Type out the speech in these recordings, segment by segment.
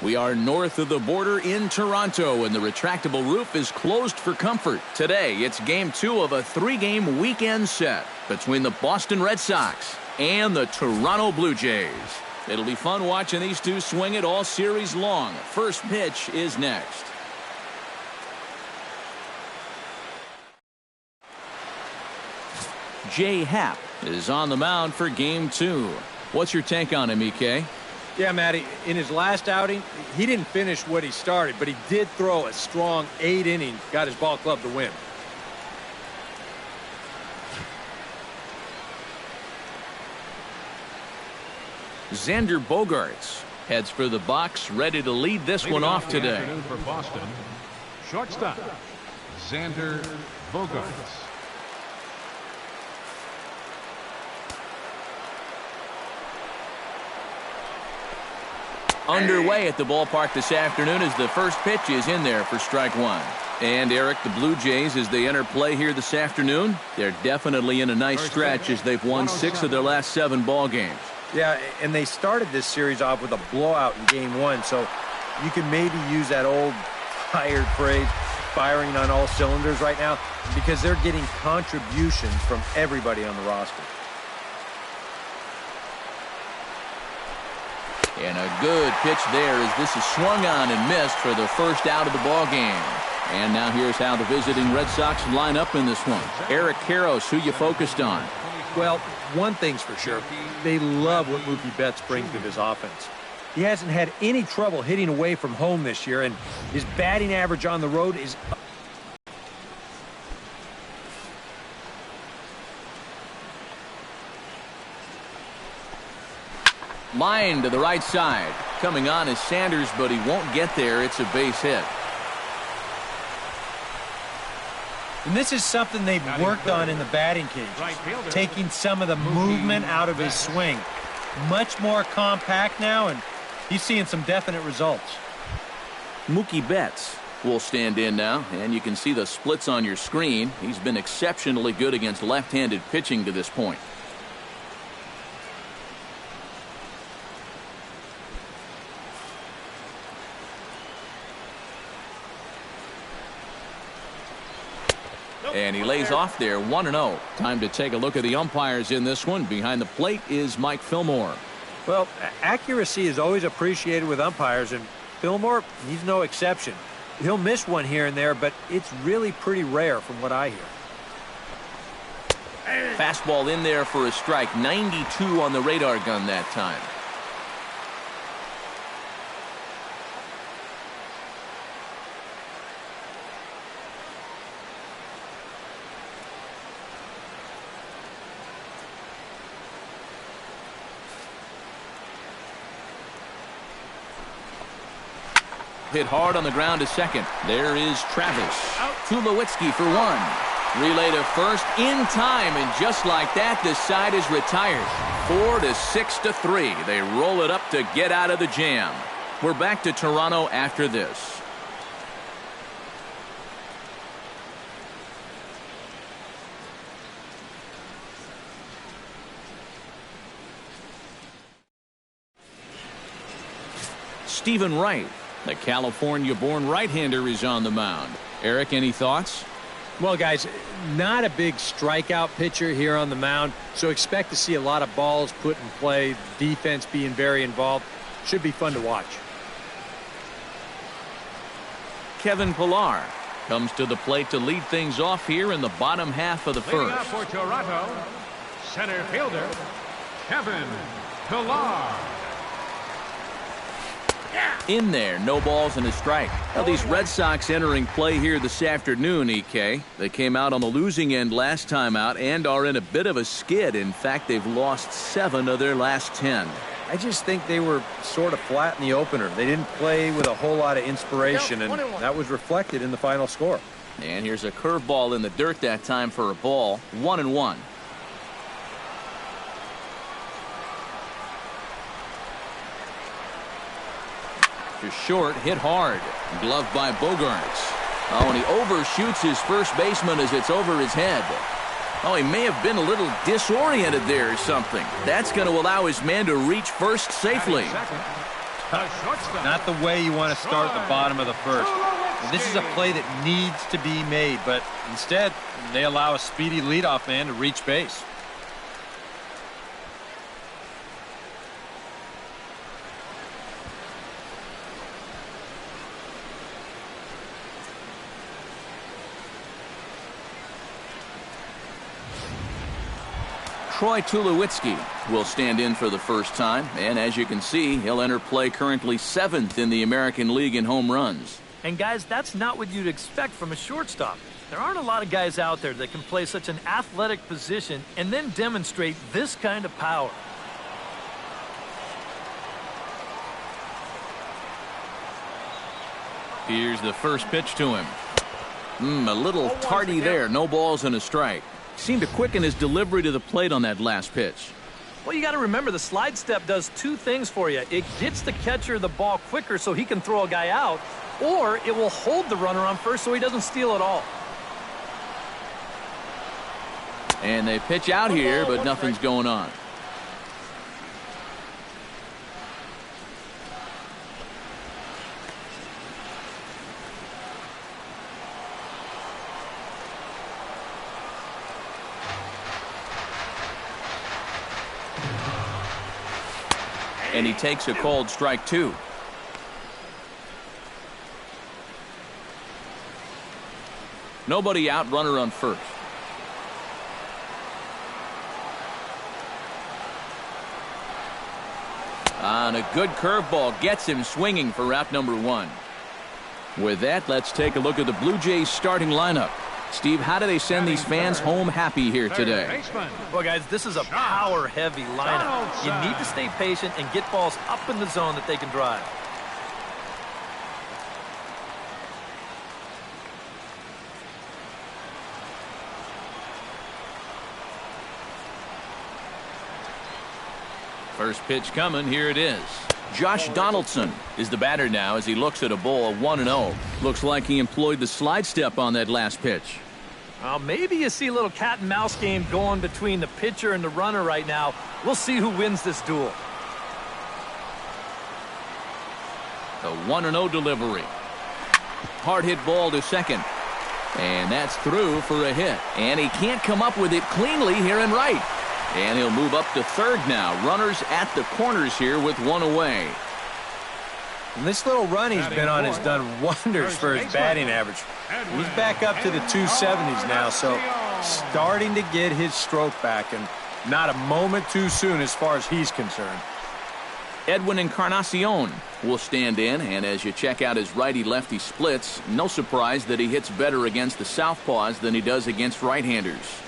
We are north of the border in Toronto, and the retractable roof is closed for comfort. Today, it's Game 2 of a 3-game weekend set between the Boston Red Sox and the Toronto Blue Jays. It'll be fun watching these two swing it all series long. First pitch is next. Jay Happ is on the mound for Game 2. What's your take on him, EK? Yeah, Matty, in his last outing, he didn't finish what he started, but he did throw a strong 8 innings, got his ball club to win. Xander Bogaerts heads for the box, ready to lead this one off today. For Boston, shortstop, Xander Bogaerts. Underway at the ballpark this afternoon as the first pitch is in there for strike one. And Eric, the Blue Jays, as they enter play here this afternoon, they're definitely in a nice stretch as they've won 6 of their last 7 ball games. Yeah, and they started this series off with a blowout in Game 1, so you can maybe use that old tired phrase, firing on all cylinders right now, because they're getting contributions from everybody on the roster. And a good pitch there as this is swung on and missed for the first out of the ball game. And now here's how the visiting Red Sox line up in this one. Eric Karros, who you focused on? Well, one thing's for sure. They love what Mookie Betts brings to this offense. He hasn't had any trouble hitting away from home this year, and his batting average on the road is line to the right side. Coming on is Sanders, but he won't get there. It's a base hit. And this is something they've worked on in the batting cage, taking some of the movement out of his swing. Much more compact now, and he's seeing some definite results. Mookie Betts will stand in now, and you can see the splits on your screen. He's been exceptionally good against left-handed pitching to this point. And he lays off there, 1-0. Time to take a look at the umpires in this one. Behind the plate is Mike Fillmore. Well, accuracy is always appreciated with umpires, and Fillmore, he's no exception. He'll miss one here and there, but it's really pretty rare from what I hear. Fastball in there for a strike. 92 on the radar gun that time. Hit hard on the ground to second. There is Travis. Tulowitzki for 1. Relay to first in time, and just like that, this side is retired. 4-6-3. They roll it up to get out of the jam. We're back to Toronto after this. Stephen Wright, the California-born right-hander, is on the mound. Eric, any thoughts? Well, guys, not a big strikeout pitcher here on the mound, so expect to see a lot of balls put in play, defense being very involved. Should be fun to watch. Kevin Pillar comes to the plate to lead things off here in the bottom half of the first. Up for Toronto, center fielder, Kevin Pillar. In there, no balls and a strike. Now these Red Sox entering play here this afternoon, EK. They came out on the losing end last time out and are in a bit of a skid. In fact, they've lost 7 of their last 10. I just think they were sort of flat in the opener. They didn't play with a whole lot of inspiration, and that was reflected in the final score. And here's a curveball in the dirt that time for a ball. 1-1. Short, hit hard. Gloved by Bogaerts. Oh, and he overshoots his first baseman as it's over his head. Oh, he may have been a little disoriented there or something. That's going to allow his man to reach first safely. The shortstop. Not the way you want to start the bottom of the first. And this is a play that needs to be made, but instead, they allow a speedy leadoff man to reach base. Troy Tulowitzki will stand in for the first time, and as you can see, he'll enter play currently 7th in the American League in home runs. And guys, that's not what you'd expect from a shortstop. There aren't a lot of guys out there that can play such an athletic position and then demonstrate this kind of power. Here's the first pitch to him. A little tardy there. No balls and a strike. Seemed to quicken his delivery to the plate on that last pitch. Well, you got to remember the slide step does two things for you. It gets the catcher the ball quicker so he can throw a guy out, or it will hold the runner on first so he doesn't steal it all. And they pitch out here, but nothing's going on. And he takes a called strike 2. Nobody out, runner on first. And a good curveball gets him swinging for out number 1. With that, let's take a look at the Blue Jays starting lineup. Steve, how do they send these fans home happy here today? Well, guys, this is a power-heavy lineup. You need to stay patient and get balls up in the zone that they can drive. First pitch coming. Here it is. Josh Donaldson is the batter now as he looks at a ball of 1-0. Looks like he employed the slide step on that last pitch. Well, maybe you see a little cat and mouse game going between the pitcher and the runner right now. We'll see who wins this duel. The 1-0 delivery. Hard hit ball to second. And that's through for a hit. And he can't come up with it cleanly here in right. And he'll move up to third now. Runners at the corners here with one away. And this little run he's been on has done wonders for his batting average. He's back up to the 270s now, so starting to get his stroke back, and not a moment too soon as far as he's concerned. Edwin Encarnacion will stand in, and as you check out his righty-lefty splits, no surprise that he hits better against the southpaws than he does against right-handers.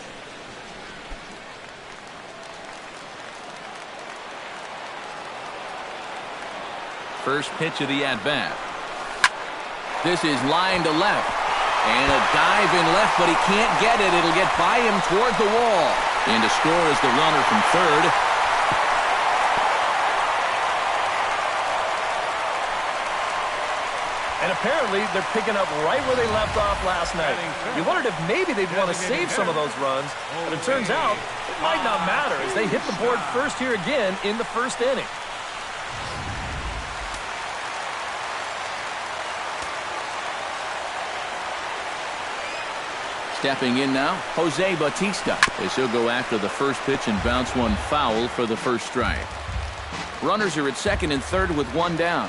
First pitch of the at-bat. This is line to left. And a dive in left, but he can't get it. It'll get by him toward the wall. And to score is the runner from third. And apparently they're picking up right where they left off last night. You wondered if maybe they'd want to save some of those runs, but it turns out it might not matter as they hit the board first here again in the first inning. Stepping in now, Jose Bautista, as he'll go after the first pitch and bounce one foul for the first strike. Runners are at second and third with one down.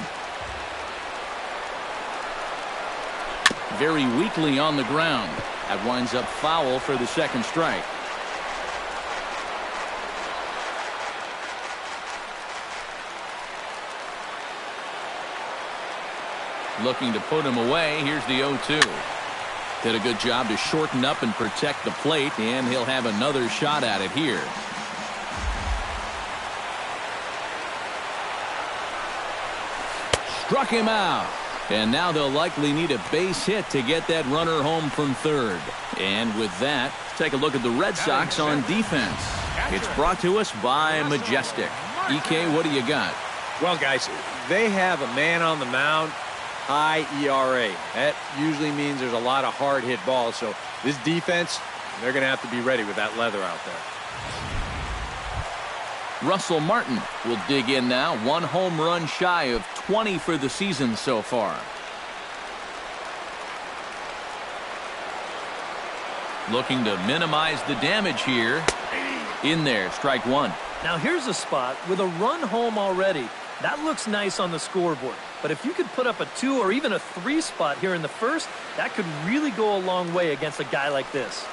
Very weakly on the ground. That winds up foul for the second strike. Looking to put him away. Here's the 0-2. Did a good job to shorten up and protect the plate, and he'll have another shot at it here. Struck him out. And now they'll likely need a base hit to get that runner home from third. And with that, take a look at the Red Sox on defense. It's brought to us by Majestic. EK, what do you got? Well, guys, they have a man on the mound, high ERA. That usually means there's a lot of hard hit balls. So this defense, they're going to have to be ready with that leather out there. Russell Martin will dig in now. 1 home run shy of 20 for the season so far. Looking to minimize the damage here. In there, strike 1. Now here's a spot with a run home already. That looks nice on the scoreboard. But if you could put up a 2 or even a 3 spot here in the first, that could really go a long way against a guy like this.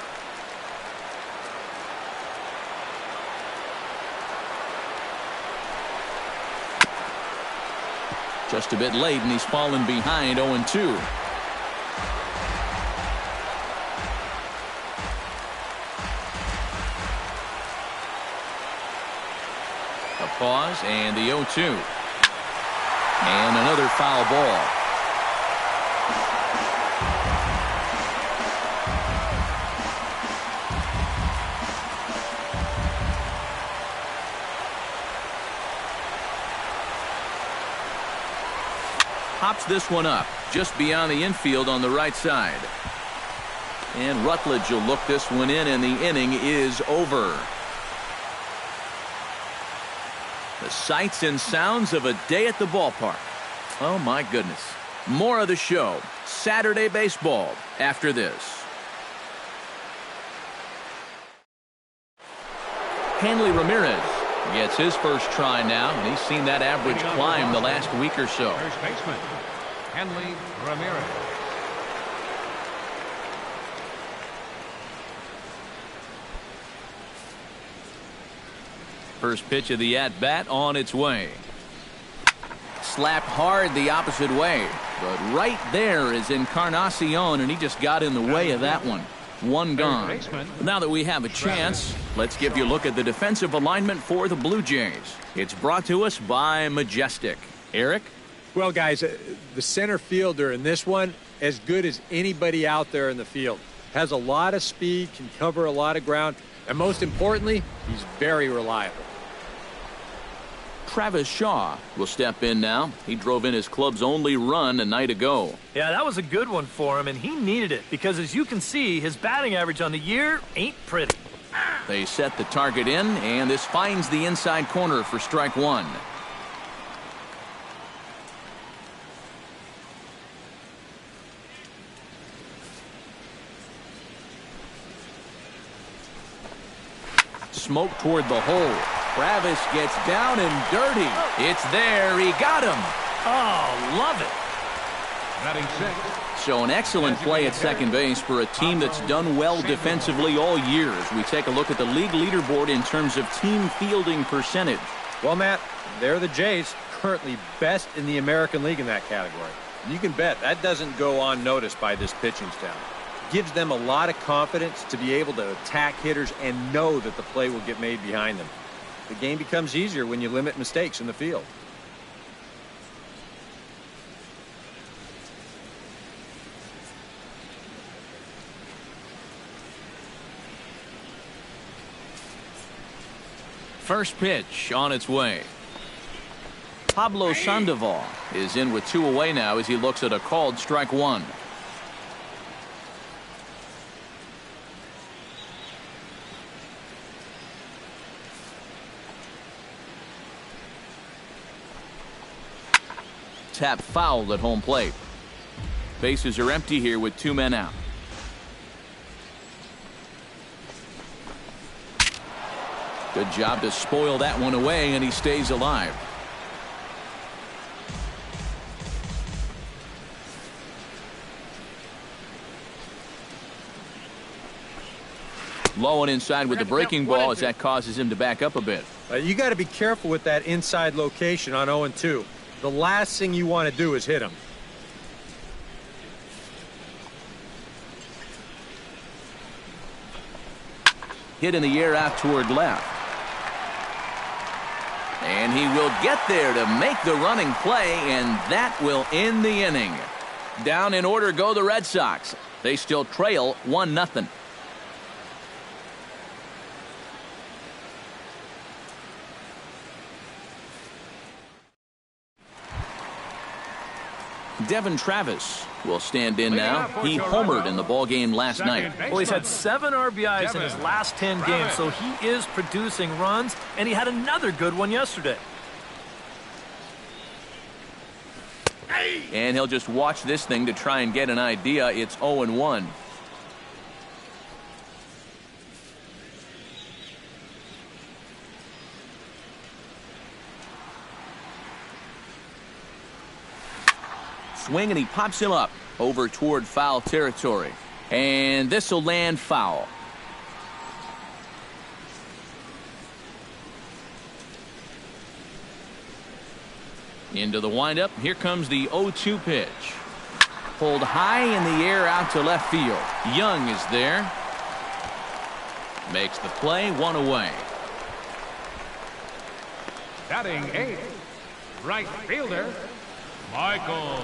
Just a bit late, and he's fallen behind 0-2. A pause, and the 0-2. And another foul ball. Pops this one up just beyond the infield on the right side. And Rutledge will look this one in, and the inning is over. The sights and sounds of a day at the ballpark. Oh my goodness. More of the show, Saturday baseball, after this. Hanley Ramirez gets his first try now, and he's seen that average climb the last week or so. First baseman, Hanley Ramirez. First pitch of the at-bat on its way. Slapped hard the opposite way, but right there is Encarnacion, and he just got in the way of that one. One gone. Now that we have a chance, let's give you a look at the defensive alignment for the Blue Jays. It's brought to us by Majestic. Eric? Well, guys, the center fielder in this one, as good as anybody out there in the field. Has a lot of speed, can cover a lot of ground, and most importantly, he's very reliable. Travis Shaw will step in now. He drove in his club's only run a night ago. Yeah, that was a good one for him, and he needed it because, as you can see, his batting average on the year ain't pretty. They set the target in, and this finds the inside corner for strike 1. Smoke toward the hole. Travis gets down and dirty. It's there. He got him. Oh, love it. Batting 6. So an excellent play at second base for a team that's done well defensively all year. As we take a look at the league leaderboard in terms of team fielding percentage. Well, Matt, they're the Jays, currently best in the American League in that category. You can bet that doesn't go unnoticed by this pitching staff. Gives them a lot of confidence to be able to attack hitters and know that the play will get made behind them. The game becomes easier when you limit mistakes in the field. First pitch on its way. Pablo Sandoval is in with 2 away now as he looks at a called strike 1. Tap fouled at home plate. Bases are empty here with 2 men out. Good job to spoil that one away, and he stays alive. Low and inside with the breaking ball as that causes him to back up a bit. You got to be careful with that inside location on 0-2. The last thing you want to do is hit him. Hit in the air out toward left. And he will get there to make the running play, and that will end the inning. Down in order go the Red Sox. They still trail 1-0. Devin Travis will stand in now. He homered in the ballgame last night. Well, he's had 7 RBIs in his last 10 games, so he is producing runs, and he had another good one yesterday. And he'll just watch this thing to try and get an idea. It's 0-1. Swing, and he pops him up over toward foul territory. And this will land foul. Into the windup. Here comes the 0-2 pitch. Pulled high in the air out to left field. Young is there. Makes the play, 1 away. Batting 8th, right fielder, Michael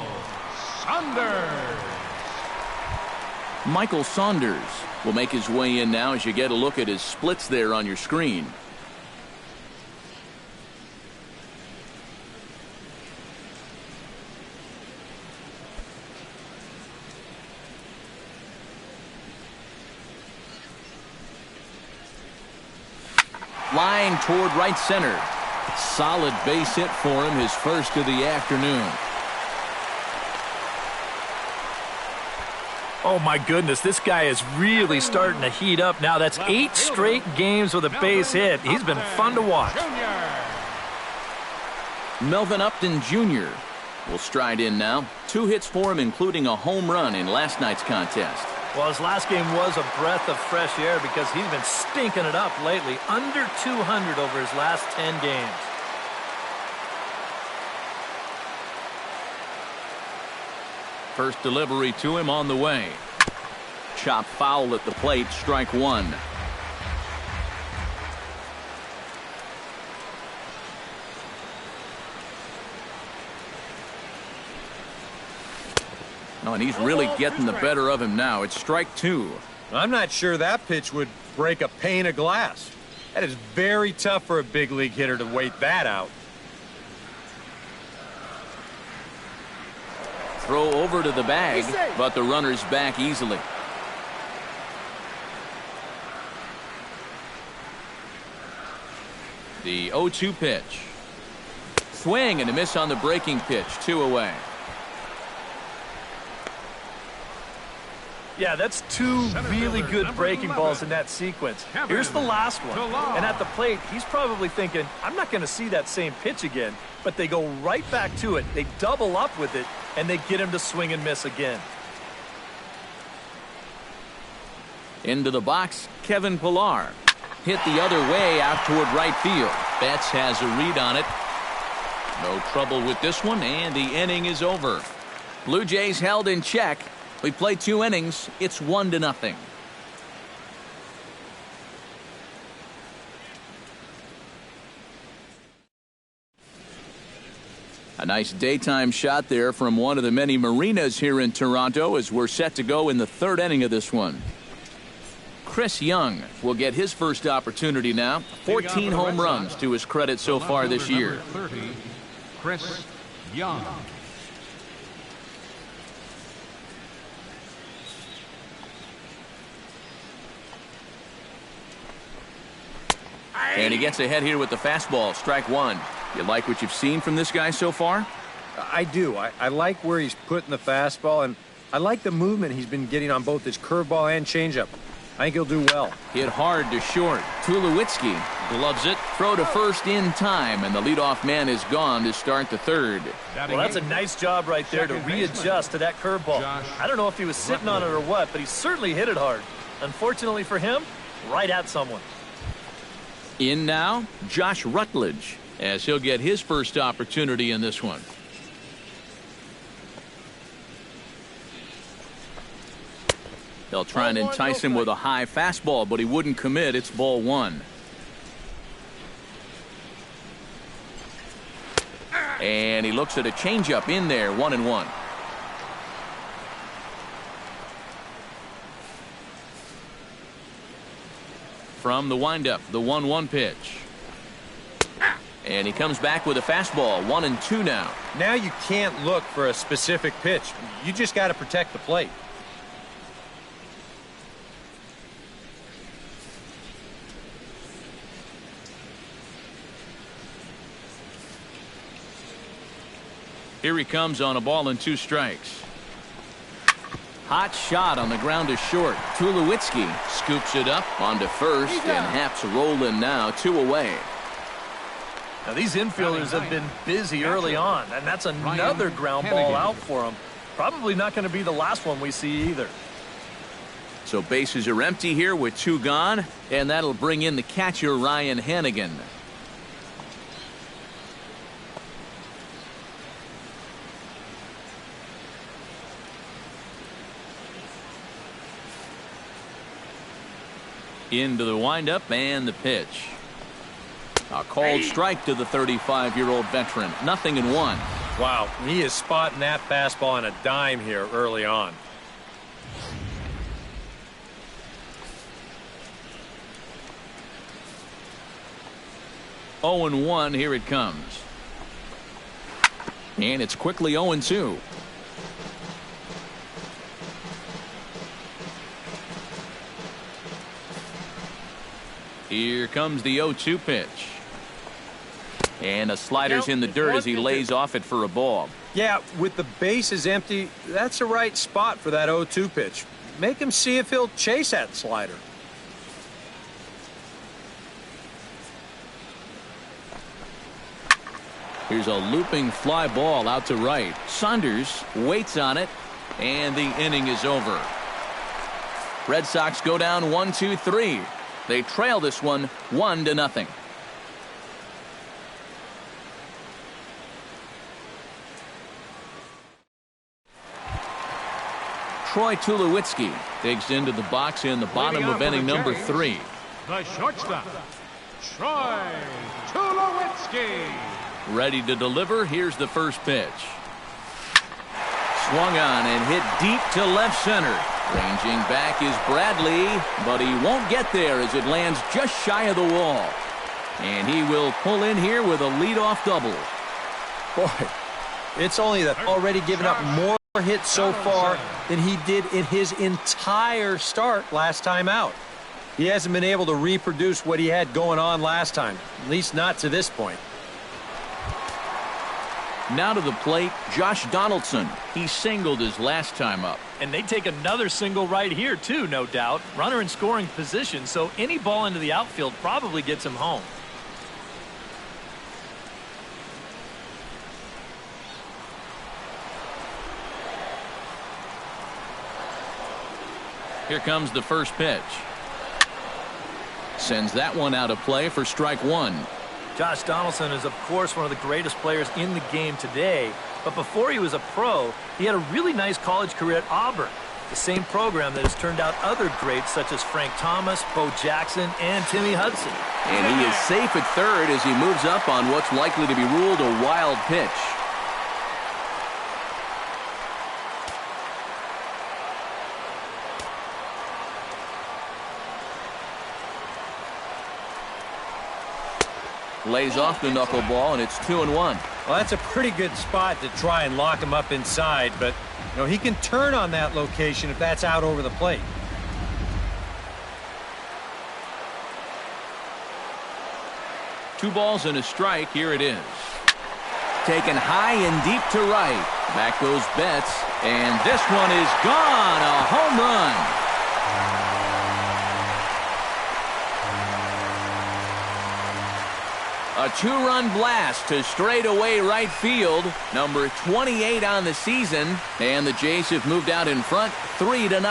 Saunders. Michael Saunders will make his way in now as you get a look at his splits there on your screen. Flying toward right center. Solid base hit for him, his first of the afternoon. Oh, my goodness, this guy is really starting to heat up now. That's 8 straight games with a base hit. He's been fun to watch. Melvin Upton Jr. will stride in now. 2 hits for him, including a home run in last night's contest. Well, his last game was a breath of fresh air because he's been stinking it up lately. Under 200 over his last 10 games. First delivery to him on the way. Chop foul at the plate, strike 1. Oh, and he's really getting the better of him now. It's strike 2. I'm not sure that pitch would break a pane of glass. That is very tough for a big league hitter to wait that out. Throw over to the bag, but the runner's back easily. The 0-2 pitch. Swing and a miss on the breaking pitch. 2 away. Yeah, that's 2 really good breaking balls in that sequence. Here's the last one. And at the plate, he's probably thinking, I'm not going to see that same pitch again. But they go right back to it. They double up with it, and they get him to swing and miss again. Into the box, Kevin Pillar. Hit the other way out toward right field. Betts has a read on it. No trouble with this one, and the inning is over. Blue Jays held in check. We played 2 innings. It's 1-0. A nice daytime shot there from one of the many marinas here in Toronto as we're set to go in the 3rd inning of this one. Chris Young will get his first opportunity now. 14 home runs to his credit so far this year. 30, Chris Young. And he gets ahead here with the fastball, strike 1. You like what you've seen from this guy so far? I do. I like where he's putting the fastball, and I like the movement he's been getting on both his curveball and changeup. I think he'll do well. Hit hard to short. Tulowitzki gloves it. Throw to first in time, and the leadoff man is gone to start the 3rd. Well, that's a nice job right there to readjust to that curveball. I don't know if he was sitting on it or what, but he certainly hit it hard. Unfortunately for him, right at someone. In now, Josh Rutledge, as he'll get his first opportunity in this one. They'll try and entice him with a high fastball, but he wouldn't commit. It's ball 1. And he looks at a changeup in there, 1-1. From the windup, the 1-1 pitch. And he comes back with a fastball, 1-2 now. Now you can't look for a specific pitch. You just got to protect the plate. Here he comes on a ball and 2 strikes. Hot shot on the ground to short. Tulowitzki scoops it up onto first, and Haps rolling now, 2 away. Now these infielders have been busy early on, and that's another ground ball out for them. Probably not going to be the last one we see either. So bases are empty here with 2 gone, and that'll bring in the catcher, Ryan Hannigan. Into the windup and the pitch. A called strike to the 35-year-old veteran. 0-1. Wow, he is spotting that fastball on a dime here early on. Oh and 1, here it comes. And it's quickly 0-2. Here comes the 0-2 pitch. And a slider's in the dirt as he lays off it for a ball. Yeah, with the bases empty, that's the right spot for that 0-2 pitch. Make him see if he'll chase that slider. Here's a looping fly ball out to right. Saunders waits on it, and the inning is over. Red Sox go down 1-2-3. They trail this one 1-0. Troy Tulowitzki digs into the box in the bottom of inning number 3. The shortstop, Troy Tulowitzki. Ready to deliver. Here's the first pitch. Swung on and hit deep to left center. Ranging back is Bradley, but he won't get there as it lands just shy of the wall. And he will pull in here with a leadoff double. Boy, it's only that already given up more hits so far than he did in his entire start last time out. He hasn't been able to reproduce what he had going on last time, at least not to this point. Now to the plate, Josh Donaldson. He singled his last time up. And they take another single right here, too, no doubt. Runner in scoring position, so any ball into the outfield probably gets him home. Here comes the first pitch. Sends that one out of play for strike 1. Josh Donaldson is, of course, one of the greatest players in the game today. But before he was a pro, he had a really nice college career at Auburn, the same program that has turned out other greats such as Frank Thomas, Bo Jackson, and Timmy Hudson. And he is safe at third as he moves up on what's likely to be ruled a wild pitch. Lays off the knuckleball, and it's 2-1. Well, that's a pretty good spot to try and lock him up inside, but you know, he can turn on that location if that's out over the plate. Two balls and a strike. Here it is. Taken high and deep to right. Back goes Betts, and this one is gone. A home run. A 2-run blast to straightaway right field, number 28 on the season, and the Jays have moved out in front 3-0.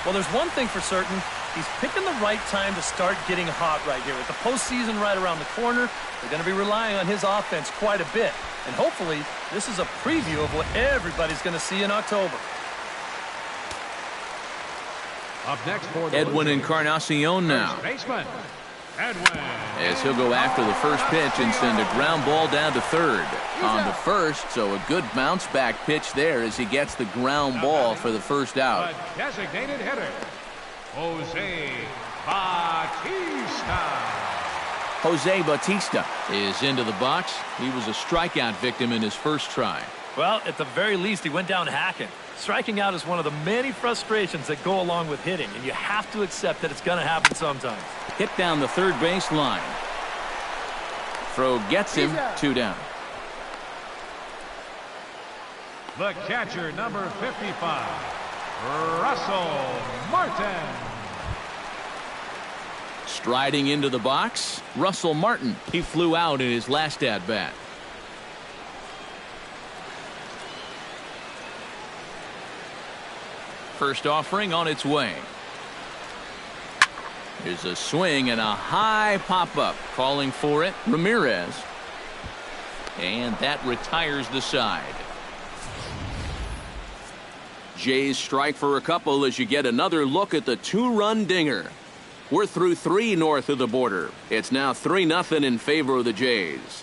Well, there's one thing for certain. He's picking the right time to start getting hot right here. With the postseason right around the corner, they're going to be relying on his offense quite a bit. And hopefully, this is a preview of what everybody's going to see in October. Up next for the Edwin Encarnacion now. baseman, Edwin. As he'll go after the first pitch and send a ground ball down to third. On to first, so a good bounce back pitch there as he gets the ground ball for the first out. The designated hitter, Jose Bautista. Jose Bautista is into the box. He was a strikeout victim in his first try. Well, at the very least, he went down hacking. Striking out is one of the many frustrations that go along with hitting, and you have to accept that it's going to happen sometimes. Hit down the third base line. Throw gets him, 2 down. The catcher, number 55, Russell Martin. Striding into the box, Russell Martin. He flew out in his last at-bat. First offering on its way. Here's a swing and a high pop-up. Calling for it, Ramirez. And that retires the side. Jays strike for a couple as you get another look at the 2-run dinger. We're through 3 north of the border. It's now 3-0 in favor of the Jays.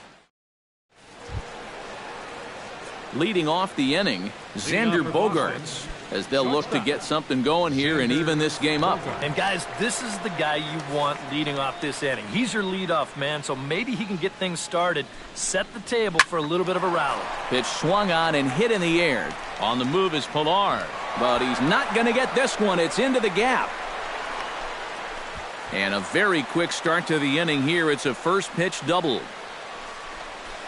Leading off the inning, Xander Bogaerts, as they'll look to get something going here and even this game up. And guys, this is the guy you want leading off this inning. He's your leadoff man, so maybe he can get things started, set the table for a little bit of a rally. Pitch swung on and hit in the air. On the move is Pilar, but he's not going to get this one. It's into the gap. And a very quick start to the inning here. It's a first pitch double.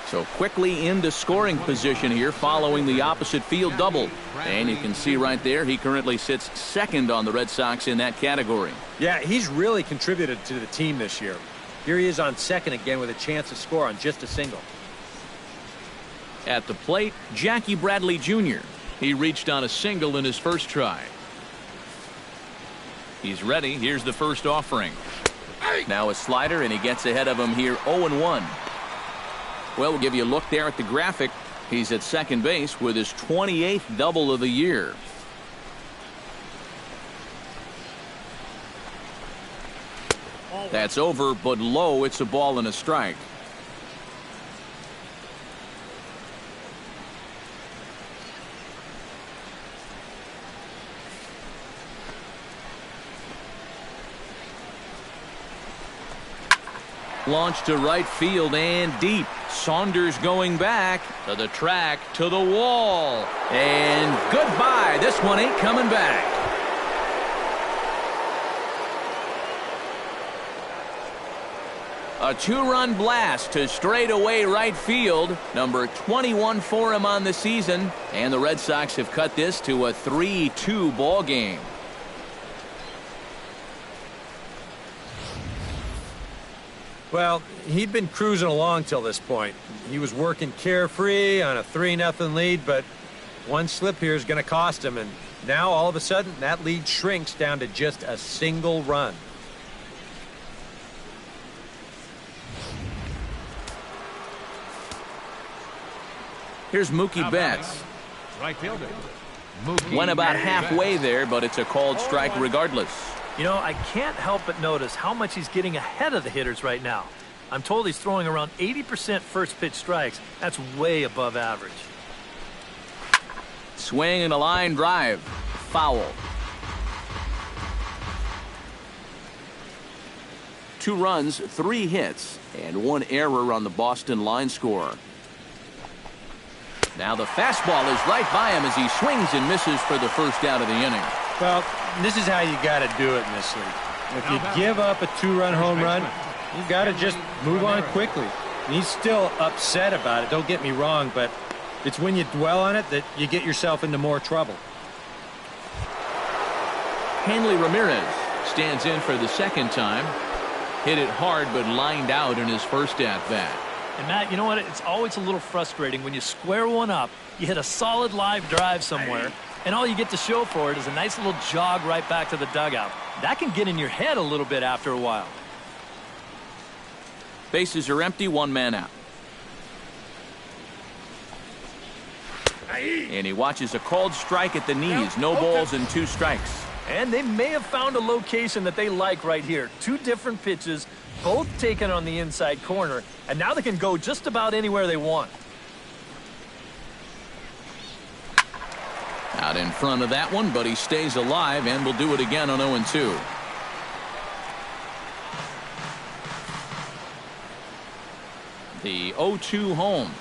So quickly into scoring position here following the opposite field double. And you can see right there he currently sits second on the Red Sox in that category. Yeah, he's really contributed to the team this year. Here he is on second again with a chance to score on just a single. At the plate, Jackie Bradley Jr. He reached on a single in his first try. He's ready. Here's the first offering. Now a slider, and he gets ahead of him here 0-1. Well, we'll give you a look there at the graphic. He's at second base with his 28th double of the year. That's over, but low. It's a ball and a strike. Launch to right field and deep. Saunders going back to the track, to the wall. And goodbye. This one ain't coming back. A 2-run blast to straightaway right field. Number 21 for him on the season. And the Red Sox have cut this to a 3-2 ball game. Well, he'd been cruising along till this point. He was working carefree on a 3-0 lead, but one slip here is going to cost him, and now all of a sudden that lead shrinks down to just a single run. Here's Mookie Betts. Right fielder. Went about halfway there, but it's a called strike regardless. You know, I can't help but notice how much he's getting ahead of the hitters right now. I'm told he's throwing around 80% first pitch strikes. That's way above average. Swing and a line drive. Foul. 2 runs, 3 hits, and 1 error on the Boston line score. Now the fastball is right by him as he swings and misses for the first out of the inning. Well, this is how you got to do it in this league. If you give up a 2-run home run, you got to just move on quickly. And he's still upset about it, don't get me wrong, but it's when you dwell on it that you get yourself into more trouble. Hanley Ramirez stands in for the second time. Hit it hard but lined out in his first at-bat. And Matt, you know what? It's always a little frustrating when you square one up, you hit a solid live drive somewhere, and all you get to show for it is a nice little jog right back to the dugout. That can get in your head a little bit after a while. Bases are empty, 1 man out. And he watches a called strike at the knees. No balls and 2 strikes. And they may have found a location that they like right here. 2 different pitches, both taken on the inside corner, and now they can go just about anywhere they want. Out in front of that one, but he stays alive and will do it again on 0-2. The 0-2 home.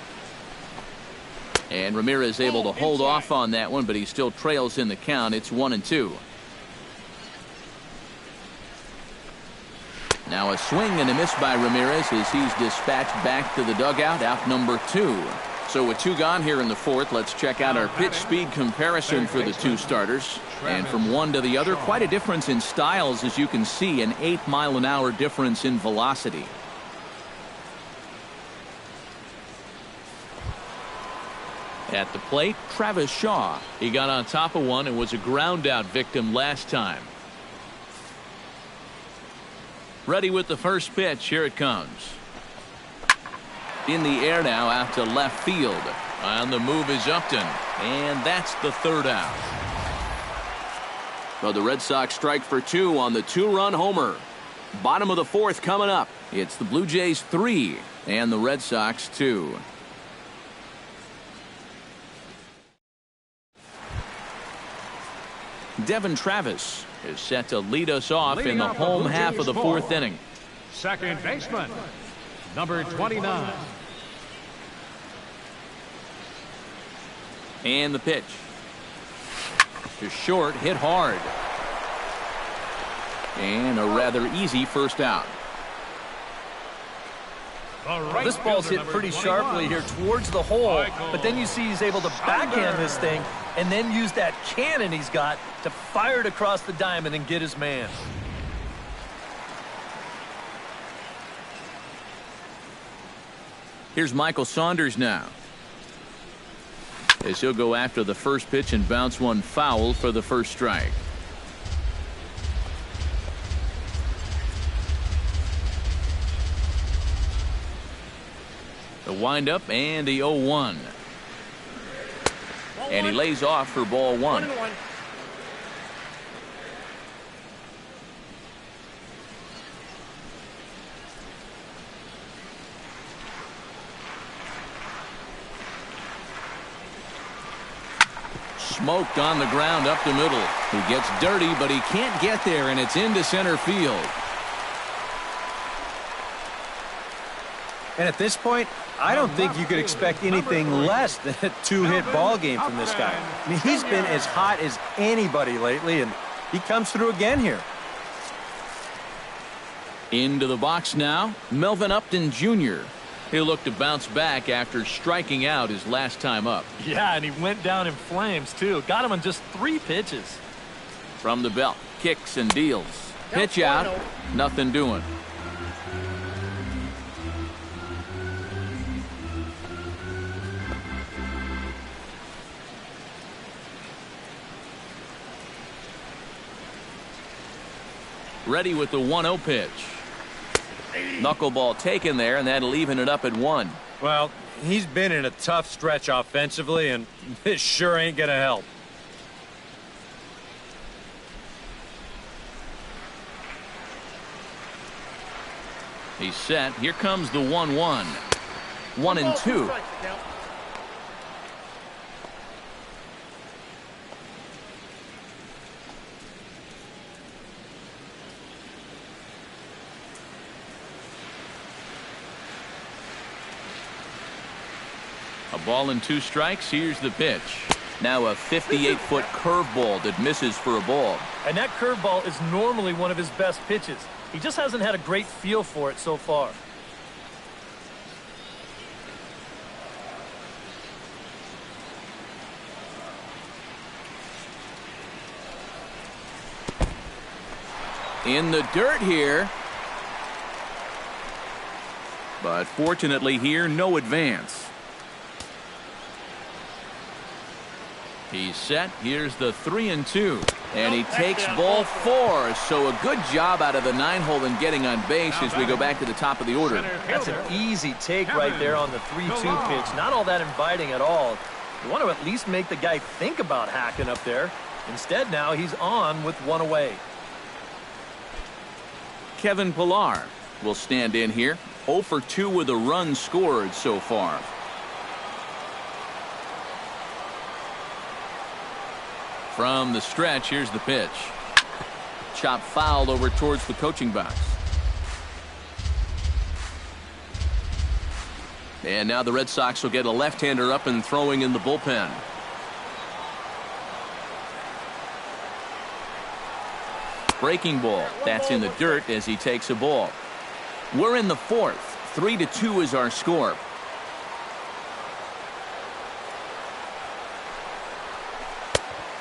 And Ramirez able to hold off on that one, but he still trails in the count. It's 1-2. Now a swing and a miss by Ramirez as he's dispatched back to the dugout, out number 2. So with 2 gone here in the 4th, let's check out our pitch speed comparison for the 2 starters. And from one to the other, quite a difference in styles, as you can see, an 8-mile-an-hour difference in velocity. At the plate, Travis Shaw. He got on top of one and was a ground-out victim last time. Ready with the first pitch. Here it comes. In the air now, out to left field. On the move is Upton, and that's the 3rd out. So the Red Sox strike for 2 on the 2-run homer. Bottom of the 4th coming up. It's the Blue Jays 3 and the Red Sox 2. Devin Travis is set to lead us off in the home half of the 4th inning. Second baseman, number 29. And the pitch. To short, hit hard. And a rather easy first out. This ball's hit pretty sharply here towards the hole, but then you see he's able to backhand this thing and then use that cannon he's got to fire it across the diamond and get his man. Here's Michael Saunders now, as he'll go after the first pitch and bounce one foul for the first strike. The windup and the 0-1. And he lays off for ball 1. Smoked on the ground up the middle. He gets dirty, but he can't get there, and it's into center field. And at this point, I don't think you could expect anything less than a 2-hit ball game from this guy. I mean, he's been as hot as anybody lately, and he comes through again here. Into the box now, Melvin Upton Jr. He'll look to bounce back after striking out his last time up. Yeah, and he went down in flames, too. Got him on just 3 pitches. From the belt, kicks and deals. Pitch out, nothing doing. Ready with the 1-0 pitch. Knuckleball taken there, and that'll even it up at 1. Well, he's been in a tough stretch offensively, and this sure ain't going to help. He's set. Here comes the 1-1. 1-2. A ball and 2 strikes. Here's the pitch. Now a 58-foot curveball that misses for a ball. And that curveball is normally one of his best pitches. He just hasn't had a great feel for it so far. In the dirt here. But fortunately here, no advance. He's set. Here's the 3-2. And he takes ball 4. So a good job out of the 9-hole in getting on base as we go back to the top of the order. That's an easy take right there on the 3-2 pitch. Not all that inviting at all. You want to at least make the guy think about hacking up there. Instead, now he's on with 1 away. Kevin Pillar. will stand in here. 0 for 2 with a run scored so far. From the stretch, here's the pitch. Chop foul over towards the coaching box. And now the Red Sox will get a left-hander up and throwing in the bullpen. Breaking ball. That's in the dirt as he takes a ball. We're in the fourth. 3-2 is our score.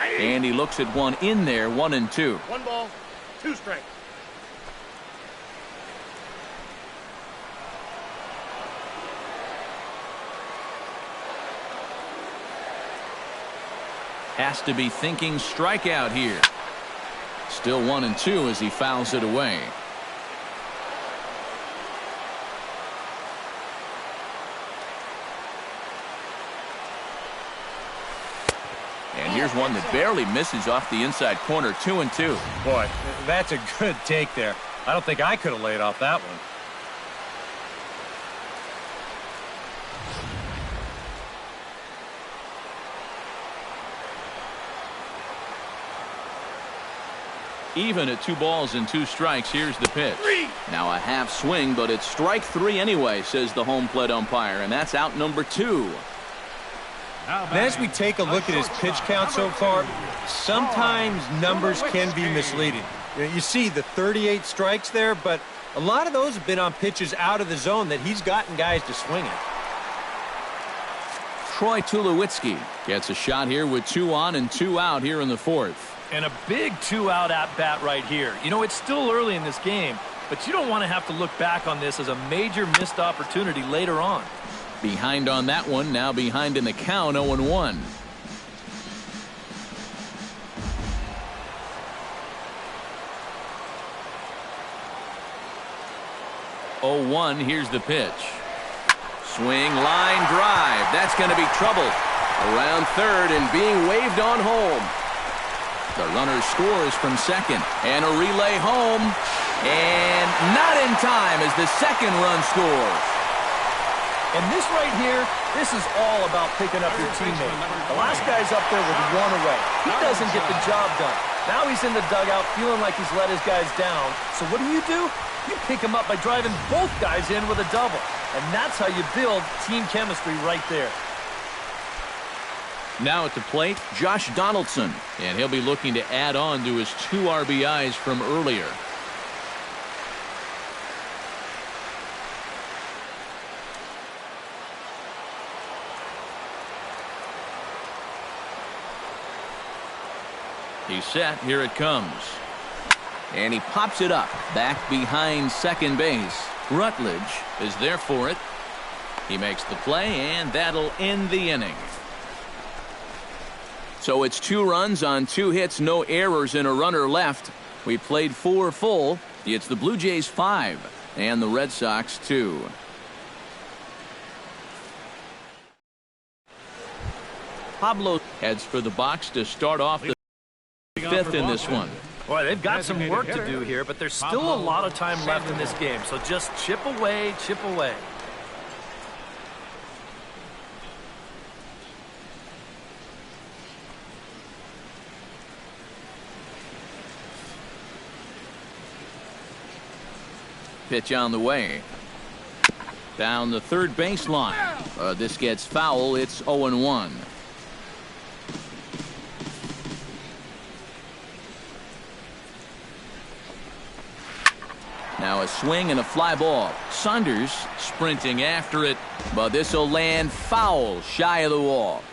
And he looks at one in there, 1-2. 1 ball, 2 strikes. Has to be thinking strikeout here. Still 1-2 as he fouls it away. And here's one that barely misses off the inside corner. 2-2. Boy, that's a good take there. I don't think I could have laid off that one. Even at 2 balls and 2 strikes, here's the pitch. Now a half swing, but it's strike 3 anyway, says the home plate umpire, and that's out number 2. And as we take a look at his pitch count so far, sometimes numbers can be misleading. You see the 38 strikes there, but a lot of those have been on pitches out of the zone that he's gotten guys to swing at. Troy Tulowitzki gets a shot here with 2 on and 2 out here in the fourth. And a big 2-out at-bat right here. You know, it's still early in this game, but you don't want to have to look back on this as a major missed opportunity later on. Behind on that one, now behind in the count, 0-1. Here's the pitch. Swing, line drive. That's going to be trouble. Around third and being waved on home. The runner scores from second, and a relay home, and not in time as the second run scores. And this right here, this is all about picking up your teammate. The last guy's up there with 1 away. He doesn't get the job done. Now he's in the dugout feeling like he's let his guys down. So what do? You pick him up by driving both guys in with a double. And that's how you build team chemistry right there. Now at the plate, Josh Donaldson, and he'll be looking to add on to his 2 RBIs from earlier. He's set. Here it comes. And he pops it up back behind second base. Rutledge is there for it. He makes the play, and that'll end the inning. So it's 2 runs on 2 hits, no errors, and a runner left. We played 4 full. It's the Blue Jays 5 and the Red Sox 2. Pablo heads for the box to start off the 5th in this one. Boy, they've got some work to do here, but there's still a lot of time left in this game. So just chip away, chip away. Pitch on the way. Down the third baseline. This gets foul. It's 0-1. Now a swing and a fly ball. Saunders sprinting after it, but this will land foul shy of the wall.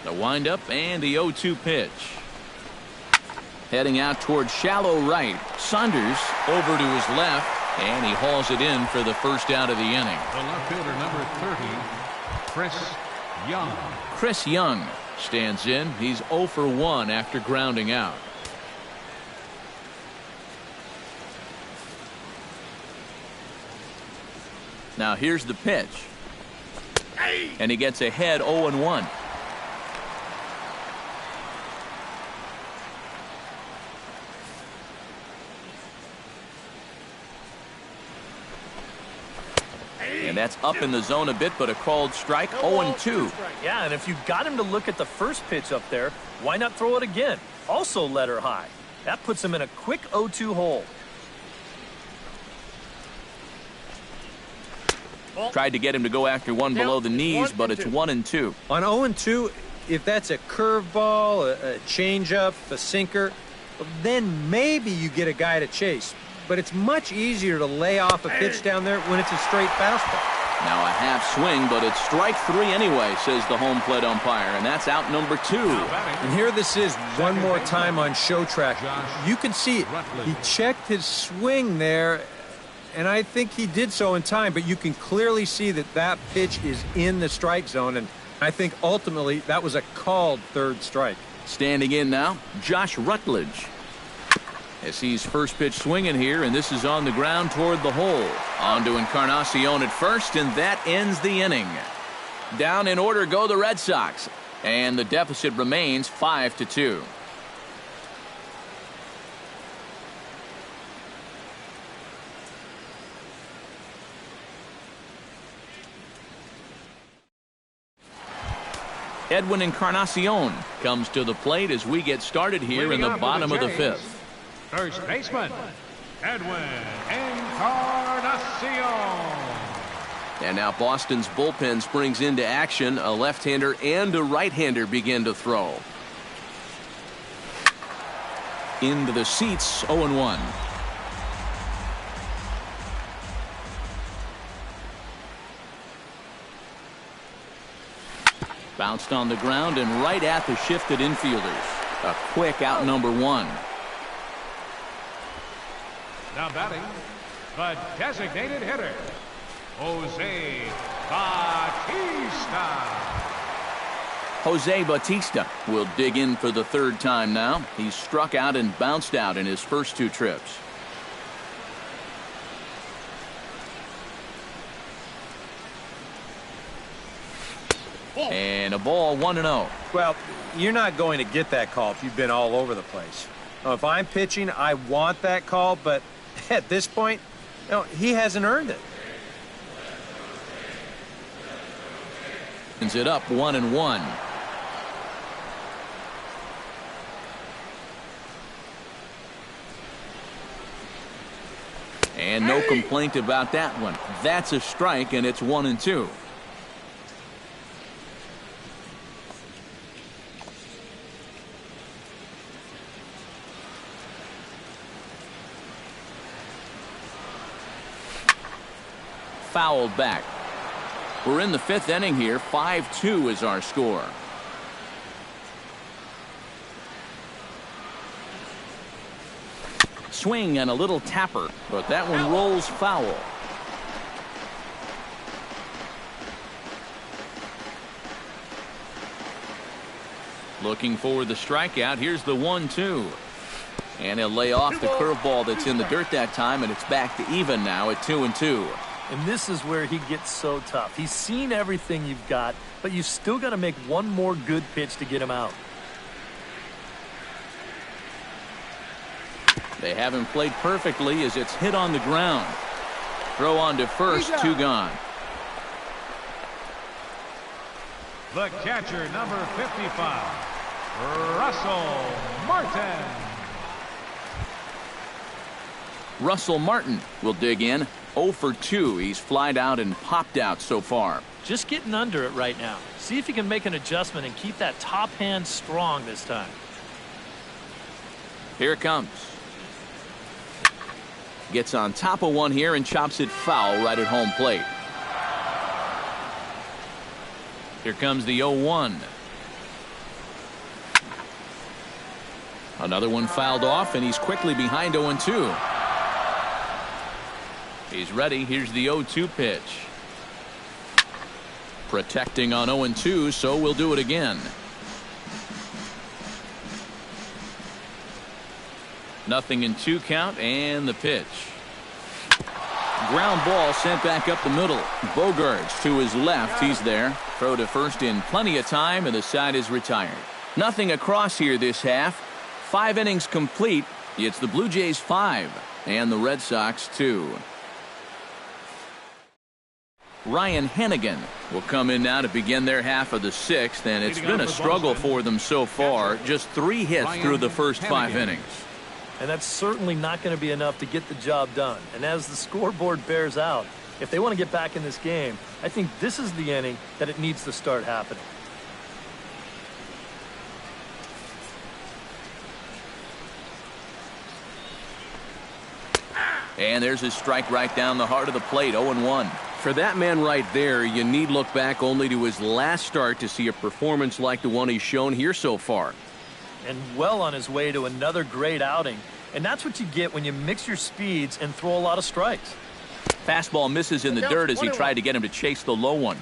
The windup and the 0-2 pitch. Heading out toward shallow right. Saunders over to his left, and he hauls it in for the first out of the inning. The left fielder, number 30, Chris Young. Chris Young stands in. He's 0 for 1 after grounding out. Now here's the pitch. And he gets ahead 0-1. And that's up in the zone a bit, but a called strike. 0-2. Yeah, and if you got him to look at the first pitch up there, why not throw it again? Also let her high. That puts him in a quick 0-2 hole. Tried to get him to go after one below the knees, but it's 1-2. On 0-2, if that's a curveball, a changeup, a sinker, then maybe you get a guy to chase. But it's much easier to lay off a pitch down there when it's a straight fastball. Now a half swing, but it's strike 3 anyway, says the home plate umpire, and that's out number 2. And here this is one more time on show track. You can see it. He checked his swing there, and I think he did so in time, but you can clearly see that that pitch is in the strike zone, and I think ultimately that was a called third strike. Standing in now, Josh Rutledge. As he's first pitch swinging here, and this is on the ground toward the hole. On to Encarnacion at first, and that ends the inning. Down in order go the Red Sox, and the deficit remains 5-2. Edwin Encarnacion comes to the plate as we get started here in the bottom of the 5th. First baseman, Edwin Encarnacion. And now Boston's bullpen springs into action. A left-hander and a right-hander begin to throw. Into the seats, 0-1. Bounced on the ground and right at the shifted infielders. A quick out number 1. Now batting, the designated hitter, Jose Bautista. Jose Bautista will dig in for the 3rd time now. He's struck out and bounced out in his first 2 trips. And a ball, 1-0. Well, you're not going to get that call if you've been all over the place. Now, if I'm pitching, I want that call, but at this point, he hasn't earned it. Ends it up 1-1. And no complaint about that one. That's a strike, and it's 1-2. Fouled back. We're in the 5th inning here. 5-2 is our score. Swing and a little tapper, but that one rolls foul. Looking for the strikeout. Here's the 1-2. And he'll lay off the curveball that's in the dirt that time, and it's back to even now at 2-2. And this is where he gets so tough. He's seen everything you've got, but you've still got to make one more good pitch to get him out. They have him played perfectly as it's hit on the ground. Throw on to first, 2 gone. The catcher, number 55, Russell Martin. Russell Martin will dig in. 0 for 2. He's flied out and popped out so far. Just getting under it right now. See if he can make an adjustment and keep that top hand strong this time. Here it comes. Gets on top of one here and chops it foul right at home plate. Here comes the 0-1. Another one fouled off, and he's quickly behind 0-2. He's ready. Here's the 0-2 pitch. Protecting on 0-2, so we'll do it again. Nothing in 2 count, and the pitch. Ground ball sent back up the middle. Bogarts to his left. He's there. Throw to first in plenty of time, and the side is retired. Nothing across here this half. 5 innings complete. It's the Blue Jays 5 and the Red Sox 2. Ryan Hennigan will come in now to begin their half of the sixth, and it's been a struggle for them so far. Just 3 hits through the first 5 innings. And that's certainly not going to be enough to get the job done. And as the scoreboard bears out, if they want to get back in this game, I think this is the inning that it needs to start happening. And there's his strike right down the heart of the plate, 0-1. For that man right there, you need look back only to his last start to see a performance like the one he's shown here so far. And well on his way to another great outing. And that's what you get when you mix your speeds and throw a lot of strikes. Fastball misses in the dirt as he tried to get him to chase the low one.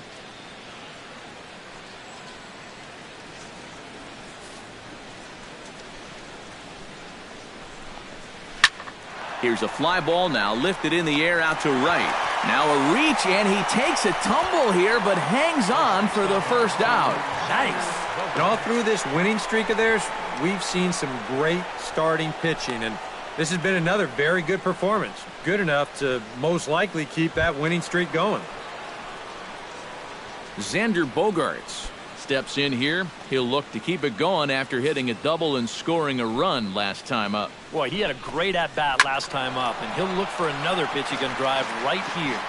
Here's a fly ball now lifted in the air out to right. Now a reach, and he takes a tumble here, but hangs on for the first out. Nice. And all through this winning streak of theirs, we've seen some great starting pitching, and this has been another very good performance. Good enough to most likely keep that winning streak going. Xander Bogaerts steps in here. He'll look to keep it going after hitting a double and scoring a run last time up. Boy, he had a great at-bat last time up, and he'll look for another pitch he can drive right here.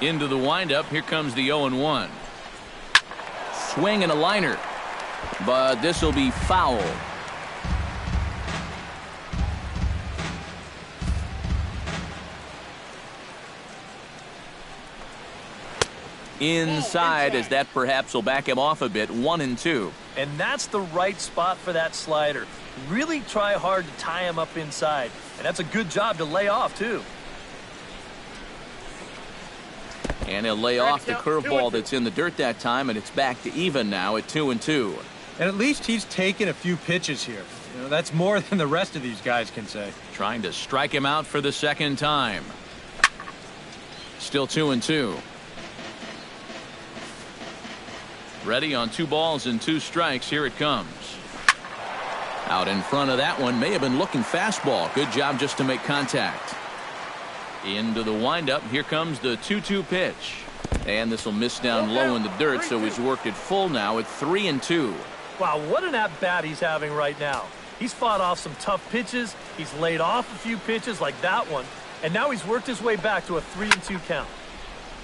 Into the windup, here comes the 0-1. Swing and a liner, but this will be foul. Inside, as that perhaps will back him off a bit. 1-2. And that's the right spot for that slider. Really try hard to tie him up inside. And that's a good job to lay off, too. And he'll lay off the curveball that's in the dirt that time, and it's back to even now at 2-2. And at least he's taken a few pitches here. You know, that's more than the rest of these guys can say. Trying to strike him out for the second time. Still 2-2. Ready on 2 balls and 2 strikes. Here it comes. Out in front of that one. May have been looking fastball. Good job just to make contact. Into the windup. Here comes the 2-2 pitch. And this will miss down low in the dirt, so he's worked it full now at 3-2. Wow, what an at-bat he's having right now. He's fought off some tough pitches. He's laid off a few pitches like that one. And now he's worked his way back to a 3-2 count.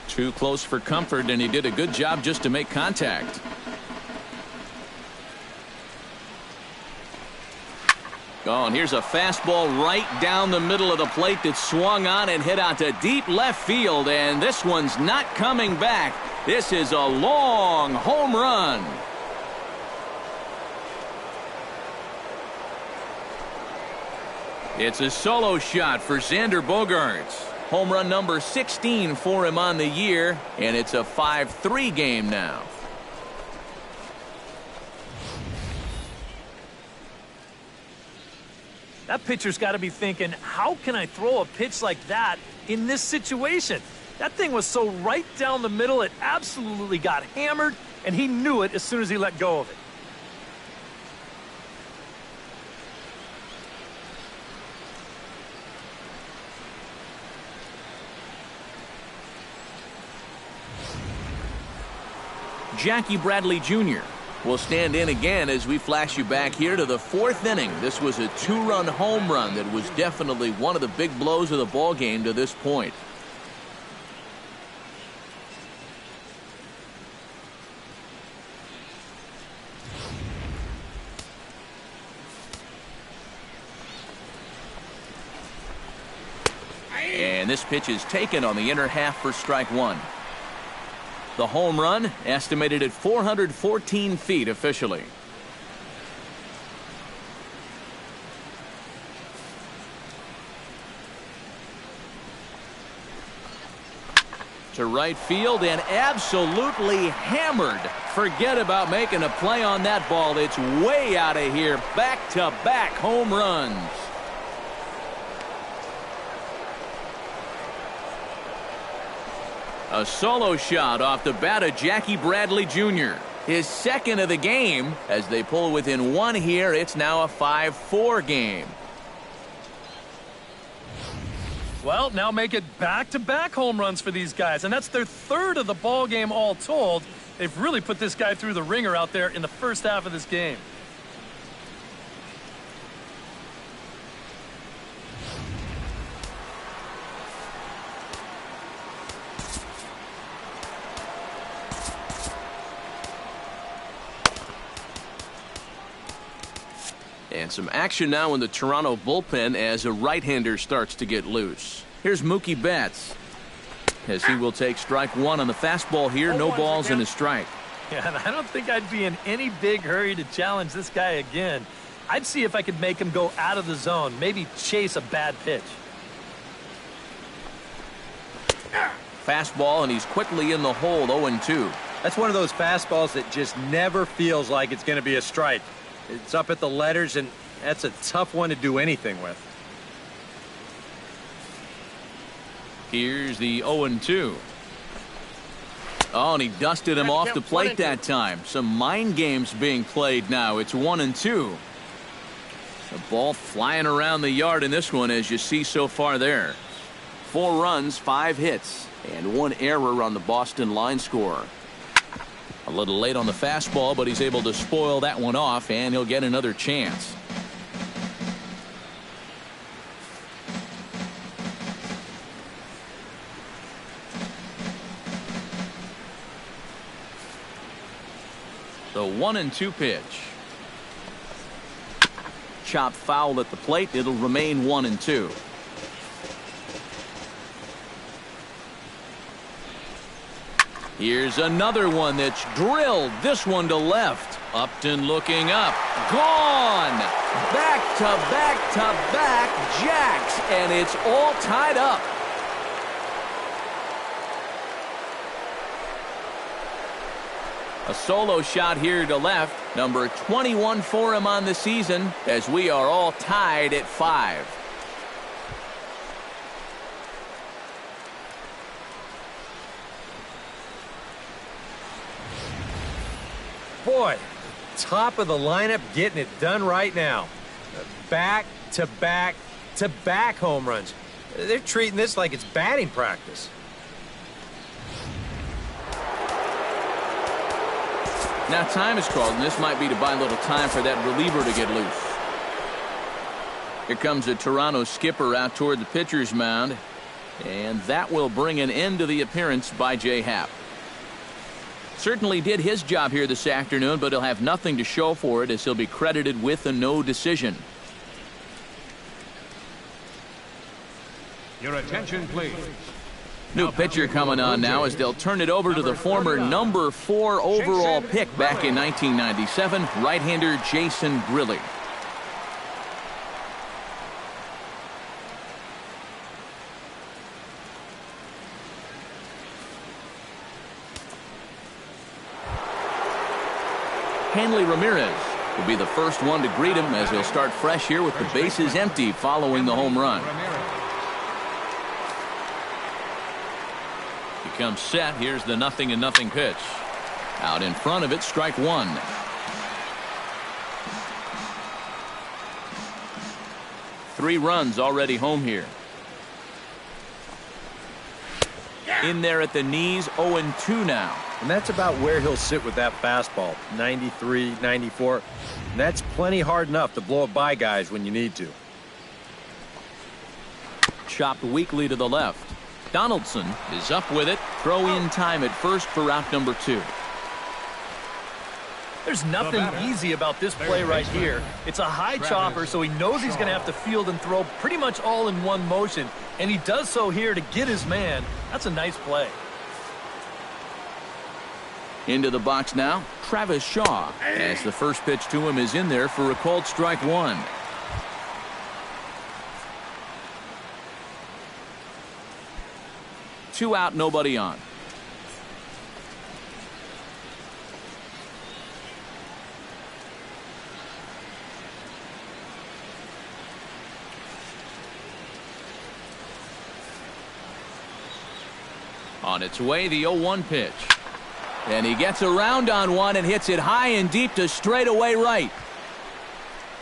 Too close for comfort, and he did a good job just to make contact. Oh, and here's a fastball right down the middle of the plate that swung on and hit out to deep left field, and this one's not coming back. This is a long home run. It's a solo shot for Xander Bogaerts. Home run number 16 for him on the year, and it's a 5-3 game now. That pitcher's got to be thinking, how can I throw a pitch like that in this situation? That thing was so right down the middle, it absolutely got hammered, and he knew it as soon as he let go of it. Jackie Bradley Jr. will stand in again as we flash you back here to the 4th inning. This was a 2-run home run that was definitely one of the big blows of the ball game to this point. And this pitch is taken on the inner half for strike 1. The home run estimated at 414 feet officially. To right field and absolutely hammered. Forget about making a play on that ball. It's way out of here. Back-to-back home runs. A solo shot off the bat of Jackie Bradley Jr. His second of the game. As they pull within 1 here, it's now a 5-4 game. Well, now make it back-to-back home runs for these guys, and that's their third of the ball game all told. They've really put this guy through the ringer out there in the first half of this game. And some action now in the Toronto bullpen as a right-hander starts to get loose. Here's Mookie Betts, as he will take strike one on the fastball here. No balls and a strike. Yeah, and I don't think I'd be in any big hurry to challenge this guy again. I'd see if I could make him go out of the zone, maybe chase a bad pitch. Fastball, and he's quickly in the hole, 0-2. That's one of those fastballs that just never feels like it's going to be a strike. It's up at the letters, and that's a tough one to do anything with. Here's the 0-2. Oh, and he dusted him off the plate that time. Some mind games being played now. It's 1-2. The ball flying around the yard in this one, as you see so far there. 4 runs, 5 hits, and 1 error on the Boston line score. A little late on the fastball, but he's able to spoil that one off, and he'll get another chance. The 1-2 pitch. Chop foul at the plate. It'll remain 1-2. Here's another one that's drilled. This one to left. Upton looking up. Gone. Back to back to back jacks, and it's all tied up. A solo shot here to left. Number 21 for him on the season, as we are all tied at 5. Boy, top of the lineup getting it done right now. Back-to-back-to-back home runs. They're treating this like it's batting practice. Now time is called, and this might be to buy a little time for that reliever to get loose. Here comes the Toronto skipper out toward the pitcher's mound, and that will bring an end to the appearance by Jay Happ. Certainly did his job here this afternoon, but he'll have nothing to show for it, as he'll be credited with a no decision. Your attention, please. New pitcher coming on now, as they'll turn it over to the former number 4 overall pick back in 1997, right-hander Jason Grilli. Hanley Ramirez will be the first one to greet him, as he'll start fresh here with the bases empty following the home run. He comes set. Here's the 0-0 pitch. Out in front of it, strike 1. Three runs already home here. In there at the knees, 0-2 now. And that's about where he'll sit with that fastball, 93, 94. And that's plenty hard enough to blow it by guys when you need to. Chopped weakly to the left. Donaldson is up with it. Throw in time at first for out number 2. There's nothing easy about this play right here. It's a high chopper, so he knows he's going to have to field and throw pretty much all in one motion. And he does so here to get his man. That's a nice play. Into the box now, Travis Shaw, as the first pitch to him is in there for a called strike 1. Two out, nobody on. On its way, the 0-1 pitch. And he gets around on one and hits it high and deep to straightaway right.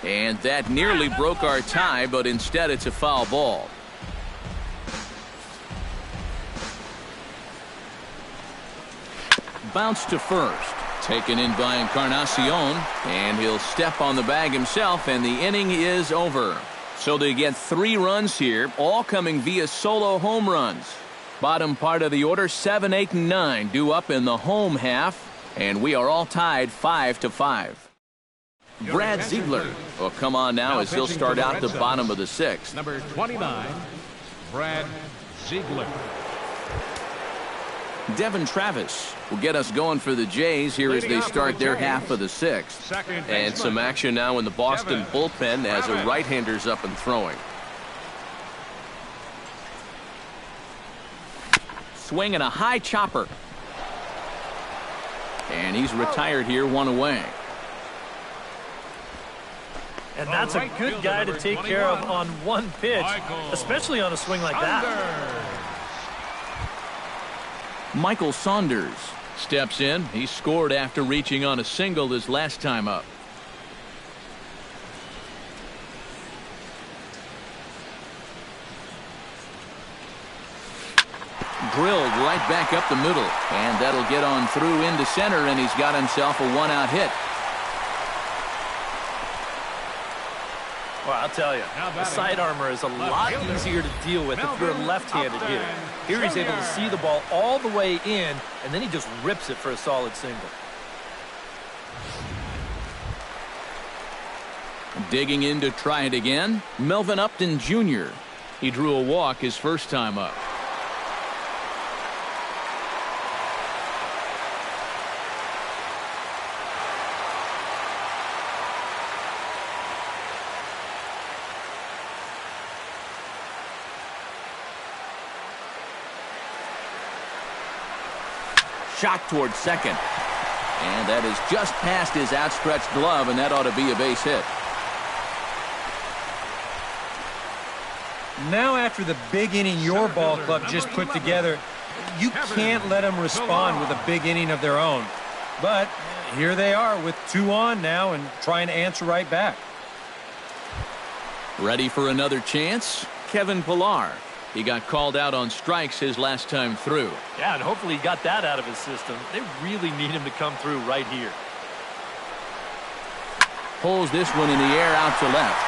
And that nearly broke our tie, but instead it's a foul ball. bounce to first. Taken in by Encarnacion, and he'll step on the bag himself, and the inning is over. So they get 3 runs here, all coming via solo home runs. Bottom part of the order, 7, 8, and 9 due up in the home half, and we are all tied 5-5. Brad Ziegler will come on now as he'll start out the bottom of the 6th. Number 29, Brad Ziegler. Devin Travis will get us going for the Jays here as they start their half of the 6th. And some action now in the Boston bullpen as a right-hander's up and throwing. Swing and a high chopper. And he's retired here, 1 away. And that's a good guy to take care of on 1 pitch, especially on a swing like that. Michael Saunders steps in. He scored after reaching on a single his last time up. Drilled right back up the middle, and that'll get on through into center, and he's got himself a 1-out hit. Well, I'll tell you, the side armor is a lot easier to deal with if you're a left-handed hitter. Here he's able to see the ball all the way in, and then he just rips it for a solid single. Digging in to try it again, Melvin Upton Jr. He drew a walk his first time up. Shot towards second. And that is just past his outstretched glove, and that ought to be a base hit. Now after the big inning your ball club just put together, you can't let them respond with a big inning of their own. But here they are with 2 on now and trying to answer right back. Ready for another chance? Kevin Pillar. He got called out on strikes his last time through. Yeah, and hopefully he got that out of his system. They really need him to come through right here. Pulls this one in the air out to left.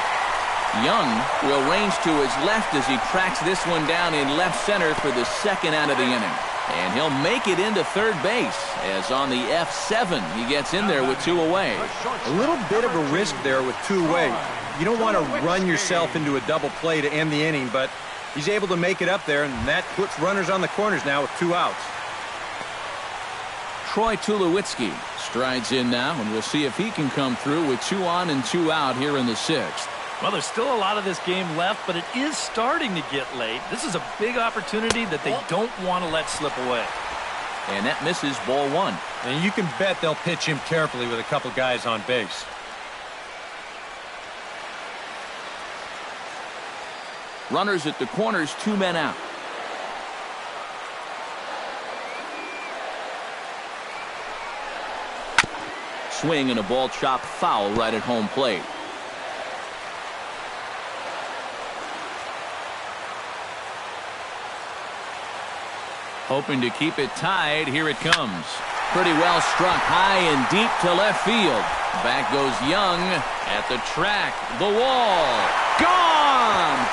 Young will range to his left as he tracks this one down in left center for the 2nd out of the inning. And he'll make it into third base as on the F7 he gets in there with 2 away. A little bit of a risk there with 2 away. You don't want to run yourself into a double play to end the inning, but he's able to make it up there, and that puts runners on the corners now with 2 outs. Troy Tulowitzki strides in now, and we'll see if he can come through with 2 on and 2 out here in the 6th. Well, there's still a lot of this game left, but it is starting to get late. This is a big opportunity that they don't want to let slip away. And that misses ball 1. And you can bet they'll pitch him carefully with a couple guys on base. Runners at the corners, 2 men out. Swing and a ball chopped foul right at home plate. Hoping to keep it tied. Here it comes. Pretty well struck high and deep to left field. Back goes Young at the track. The wall. Gone!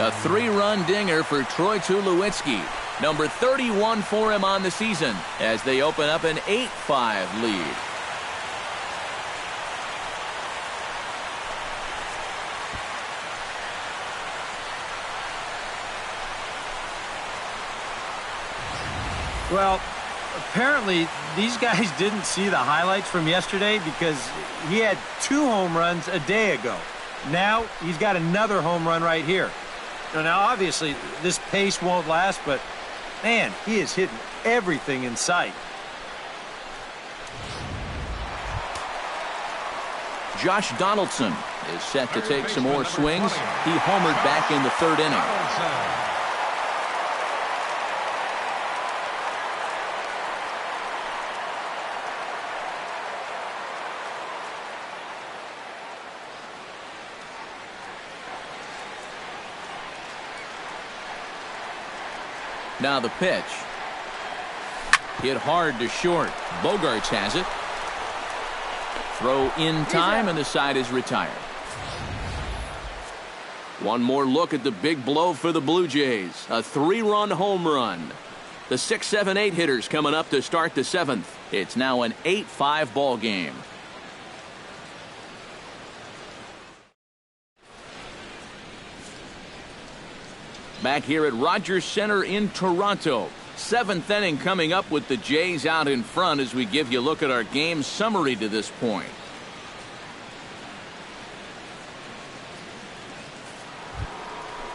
A 3-run dinger for Troy Tulowitzki. Number 31 for him on the season as they open up an 8-5 lead. Well, apparently these guys didn't see the highlights from yesterday because he had 2 home runs a day ago. Now he's got another home run right here. Now, obviously, this pace won't last, but, man, he is hitting everything in sight. Josh Donaldson is set to take some more swings. He homered back in the 3rd inning. Now the pitch. Hit hard to short. Bogarts has it. Throw in time, and the side is retired. One more look at the big blow for the Blue Jays. A 3-run home run. The 6, 7, 8 hitters coming up to start the 7th. It's now an 8-5 ball game. Back here at Rogers Center in Toronto. 7th inning coming up with the Jays out in front as we give you a look at our game summary to this point.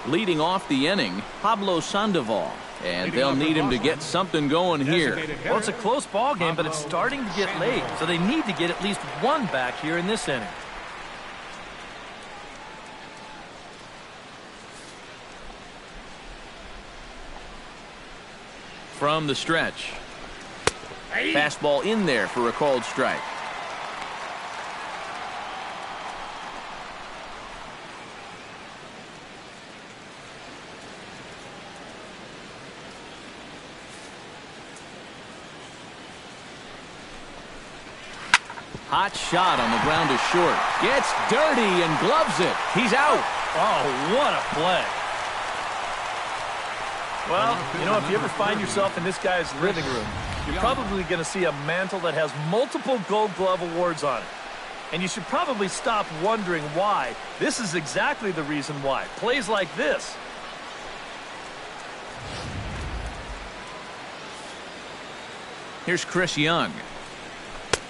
Leading off the inning, Pablo Sandoval. And they'll need him to get something going here. Well, it's a close ball game, but it's starting to get late, so they need to get at least one back here in this inning. From the stretch. Fastball in there for a called strike. Hot shot on the ground to short. Gets dirty and gloves it. He's out. Oh, what a play. Well, you know, if you ever find yourself in this guy's living room, you're probably going to see a mantle that has multiple Gold Glove awards on it. And you should probably stop wondering why. This is exactly the reason why. Plays like this. Here's Chris Young.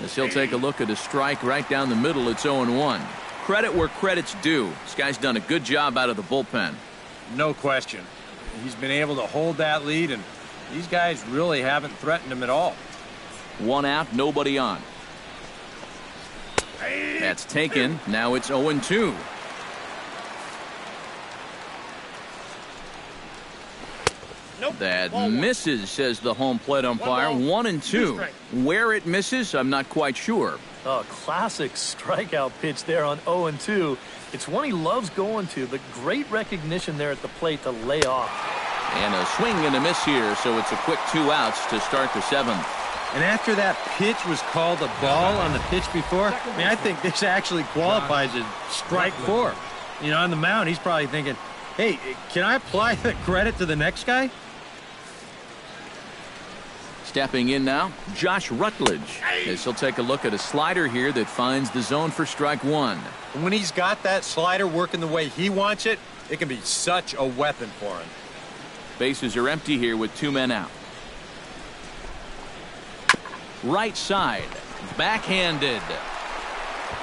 As he'll take a look at a strike right down the middle. It's 0-1. Credit where credit's due. This guy's done a good job out of the bullpen. No question. He's been able to hold that lead, and these guys really haven't threatened him at all. 1 out, nobody on. That's taken. Now it's 0-2. That misses, says the home plate umpire. 1-2. Where it misses, I'm not quite sure. A classic strikeout pitch there on 0-2. It's one he loves going to, but great recognition there at the plate to lay off. And a swing and a miss here, so it's a quick 2 outs to start the 7th. And after that pitch was called a ball on the pitch before, I mean, I think this actually qualifies as strike 4. You know, on the mound, he's probably thinking, hey, can I apply the credit to the next guy? Stepping in now, Josh Rutledge. As he'll take a look at a slider here that finds the zone for strike 1. When he's got that slider working the way he wants it, it can be such a weapon for him. Bases are empty here with 2 men out. Right side, backhanded.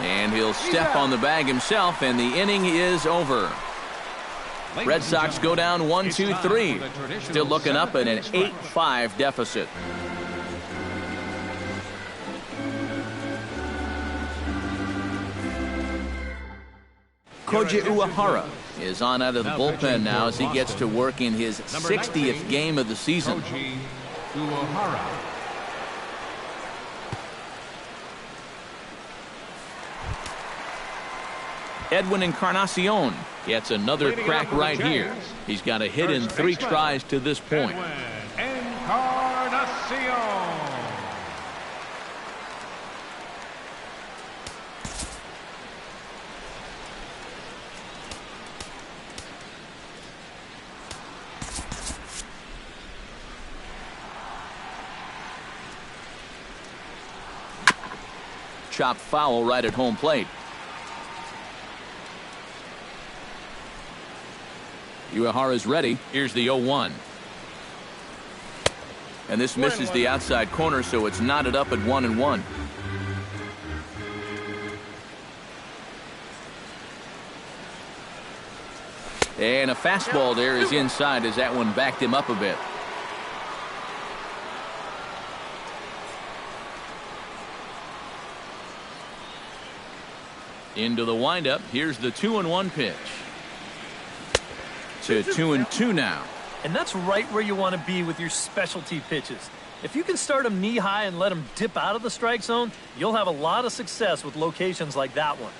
And he'll step on the bag himself, and the inning is over. Red Sox go down 1-2-3. Still looking up at an 8-5 deficit. Koji Uehara is on out of the bullpen now as he gets to work in his 60th game of the season. Koji Uehara. Edwin Encarnacion gets another crack right here. He's got a hit in 3 tries to this point. Encarnacion. Chopped foul right at home plate. Uehara's ready. Here's the 0-1. And this misses the outside corner, so it's knotted up at 1-1. And a fastball there is inside as that one backed him up a bit. Into the windup. Here's the 2-1 pitch. To 2-2 now. And that's right where you want to be with your specialty pitches. If you can start them knee high and let them dip out of the strike zone, you'll have a lot of success with locations like that one.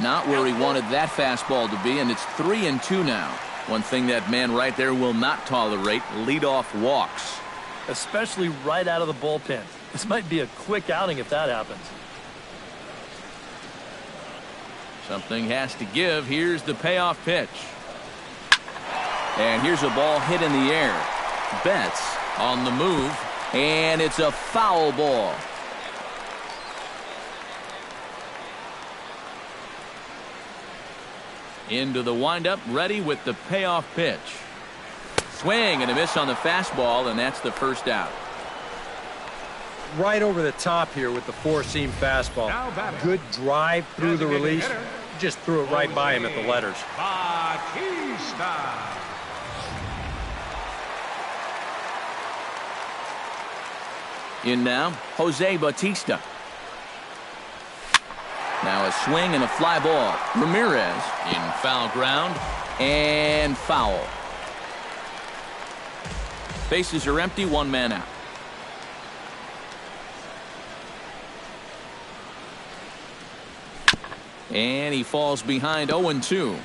Not where he wanted that fastball to be, and it's 3-2 now. One thing that man right there will not tolerate, leadoff walks. Especially right out of the bullpen. This might be a quick outing if that happens. Something has to give. Here's the payoff pitch. And here's a ball hit in the air. Betts on the move, and it's a foul ball. Into the windup, ready with the payoff pitch. Swing and a miss on the fastball, and that's the first out. Right over the top here with the four-seam fastball. Good drive through the release. Just threw it right by him at the letters. In now, Jose Bautista. Now a swing and a fly ball. Ramirez in foul ground and foul. Bases are empty, one man out. And he falls behind 0-2.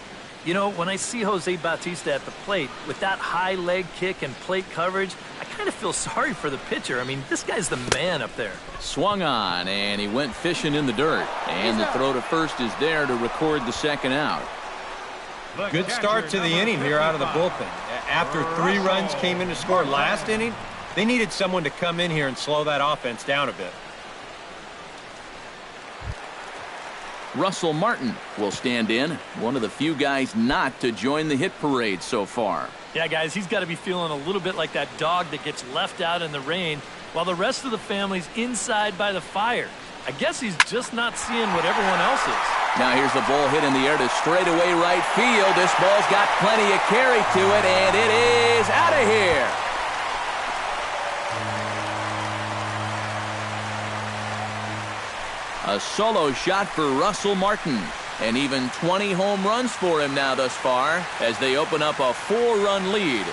You know, when I see Jose Bautista at the plate with that high leg kick and plate coverage, I kind of feel sorry for the pitcher. I mean, this guy's the man up there. Swung on, and he went fishing in the dirt. And the throw to first is there to record the second out. Good start to the inning here out of the bullpen. After 3 runs came in to score last inning, they needed someone to come in here and slow that offense down a bit. Russell Martin will stand in, one of the few guys not to join the hit parade so far. Yeah, guys, he's got to be feeling a little bit like that dog that gets left out in the rain while the rest of the family's inside by the fire. I guess he's just not seeing what everyone else is. Now here's the ball hit in the air to straightaway right field. This ball's got plenty of carry to it, and it is out of here. A solo shot for Russell Martin. And even 20 home runs for him now thus far as they open up a 4-run lead.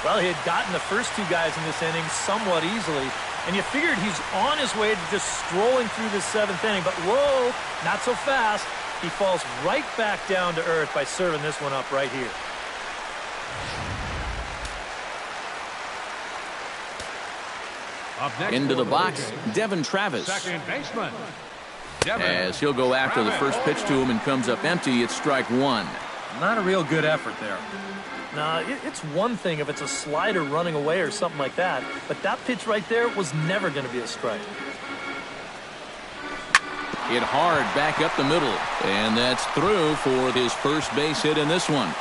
Well, he had gotten the first 2 guys in this inning somewhat easily, and you figured he's on his way to just strolling through this 7th inning, but whoa, not so fast. He falls right back down to earth by serving this one up right here. Into the box, Devin Travis. Second baseman. As he'll go after the first pitch to him and comes up empty, it's strike 1. Not a real good effort there. Nah, it's one thing if it's a slider running away or something like that, but that pitch right there was never going to be a strike. Hit hard back up the middle, and that's through for his first base hit in this one.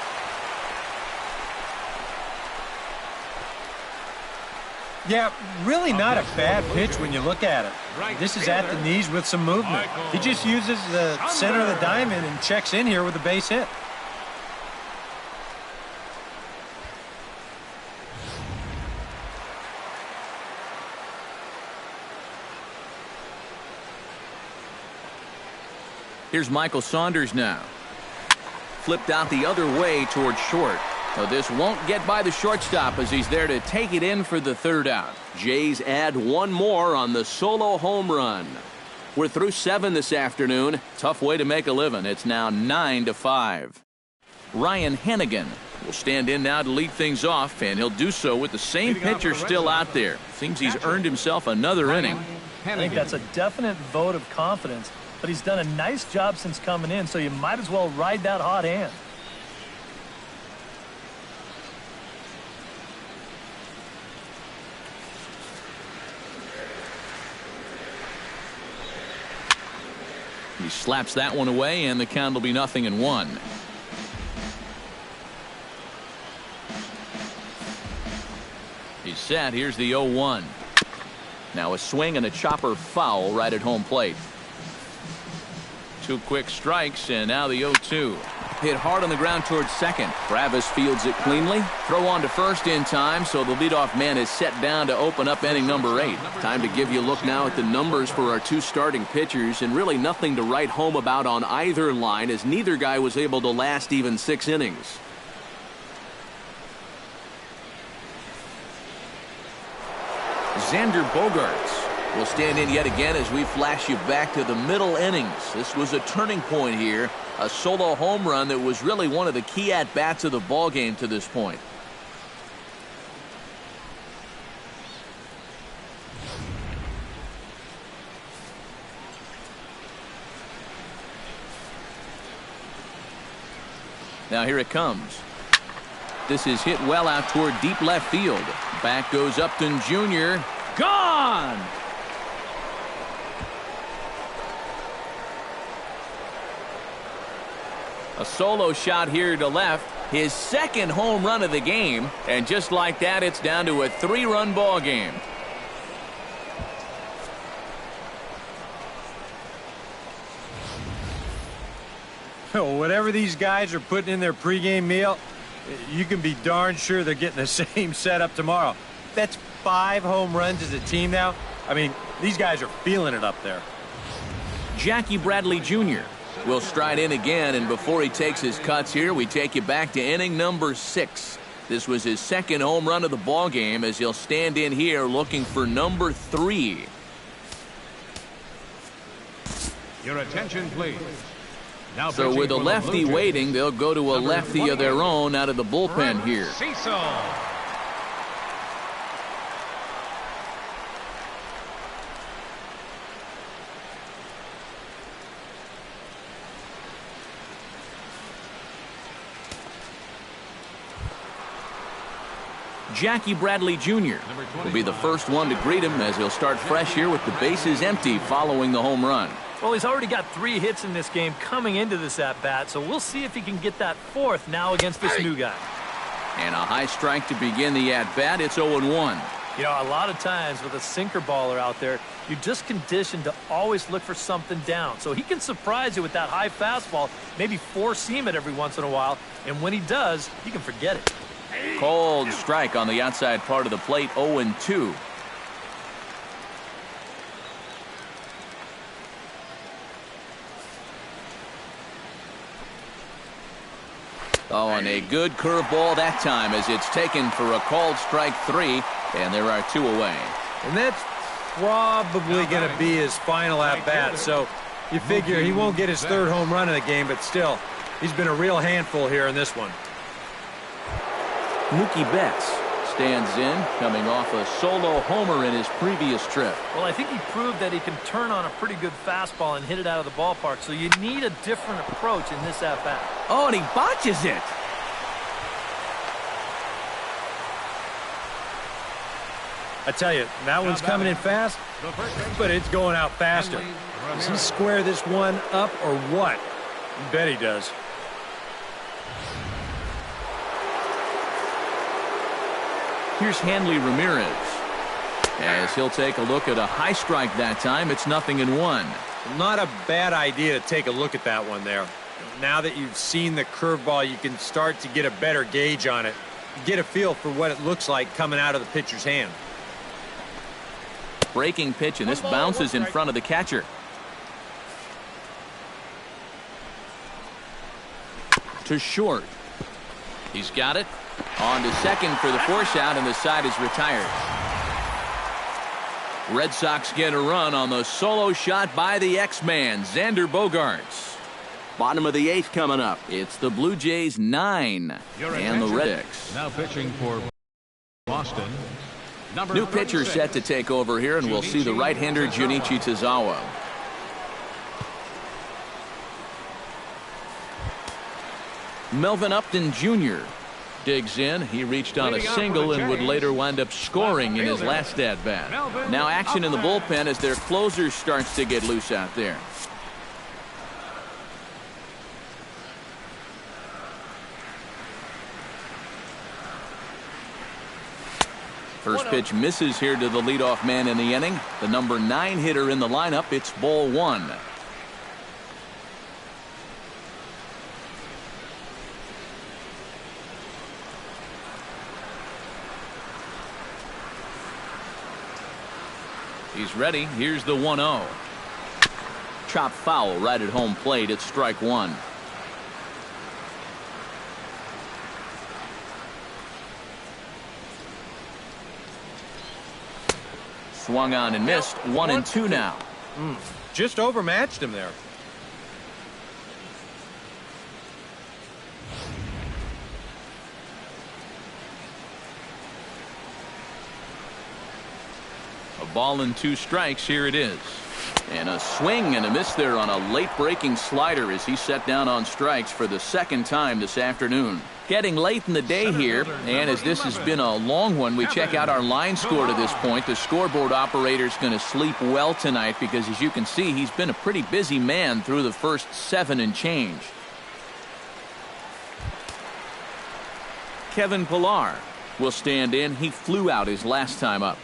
Yeah, really not a bad pitch when you look at it. This is at the knees with some movement. He just uses the center of the diamond and checks in here with a base hit. Here's Michael Saunders now. Flipped out the other way towards short. So this won't get by the shortstop as he's there to take it in for the 3rd out. Jays add 1 more on the solo home run. We're through 7 this afternoon. Tough way to make a living. It's now 9-5. Ryan Hennigan will stand in now to lead things off, and he'll do so with the same pitcher still out there. Seems he's earned himself another inning. I think that's a definite vote of confidence, but he's done a nice job since coming in, so you might as well ride that hot hand. He slaps that one away, and the count will be 0-1. He's set. Here's the 0-1. Now a swing and a chopper foul right at home plate. 2 quick strikes, and now the 0-2. Hit hard on the ground towards second. Travis fields it cleanly. Throw on to first in time, so the leadoff man is set down to open up inning number 8. Time to give you a look now at the numbers for our 2 starting pitchers, and really nothing to write home about on either line, as neither guy was able to last even 6 innings. Xander Bogaerts We'll stand in yet again as we flash you back to the middle innings. This was a turning point here. A solo home run that was really one of the key at-bats of the ballgame to this point. Now here it comes. This is hit well out toward deep left field. Back goes Upton Jr. Gone! A solo shot here to left. His second home run of the game. And just like that, it's down to a 3-run ball game. Whatever these guys are putting in their pregame meal, you can be darn sure they're getting the same setup tomorrow. That's 5 home runs as a team now. I mean, these guys are feeling it up there. Jackie Bradley Jr. will stride in again, and before he takes his cuts here, we take you back to inning number 6. This was his second home run of the ball game as he'll stand in here looking for number 3. Your attention, please. Now So with a lefty waiting, they'll go to a lefty of their own out of the bullpen here. Cecil. Jackie Bradley Jr. will be the first one to greet him as he'll start fresh here with the bases empty following the home run. Well, he's already got 3 hits in this game coming into this at-bat, so we'll see if he can get that 4th now against this new guy. And a high strike to begin the at-bat. It's 0-1. You know, a lot of times with a sinker baller out there, you're just conditioned to always look for something down. So he can surprise you with that high fastball, maybe 4-seam it every once in a while, and when he does, you can forget it. Cold strike on the outside part of the plate, 0-2. Oh, and a good curveball that time as it's taken for a called strike 3, and there are 2 away. And that's probably going to be his final at-bat, so you figure he won't get his 3rd home run of the game, but still, he's been a real handful here in this one. Mookie Betts stands in, coming off a solo homer in his previous trip. Well, I think he proved that he can turn on a pretty good fastball and hit it out of the ballpark, so you need a different approach in this at-bat. Oh, and he botches it. I tell you, that one's coming in fast, but it's going out faster. Does he square this one up or what? You bet he does. Here's Hanley Ramirez. As he'll take a look at a high strike that time, it's 0-1. Not a bad idea to take a look at that one there. Now that you've seen the curveball, you can start to get a better gauge on it. Get a feel for what it looks like coming out of the pitcher's hand. Breaking pitch, and this bounces in front of the catcher. To short. He's got it. On to second for the force out, and the side is retired. Red Sox get a run on the solo shot by the X-Man, Xander Bogaerts. Bottom of the 8th coming up. It's the Blue Jays 9 and the Red Sox. Now pitching for Boston. New pitcher set to take over here, and we'll see the right-hander Junichi Tazawa. Melvin Upton Jr. digs in. He reached on a single and would later wind up scoring in his last at-bat. Now action in the bullpen as their closer starts to get loose out there. First pitch misses here to the leadoff man in the inning. The number 9 hitter in the lineup. It's ball 1. He's ready. Here's the 1-0. Chop foul right at home plate. It's strike 1. Swung on and missed. 1-2 now. Just overmatched him there. A ball and 2 strikes. Here it is. And a swing and a miss there on a late breaking slider as he set down on strikes for the second time this afternoon. Getting late in the day here, and as this has been a long one, we check out our line score to this point. The scoreboard operator's going to sleep well tonight because, as you can see, he's been a pretty busy man through the first 7 and change. Kevin Pillar will stand in. He flew out his last time up.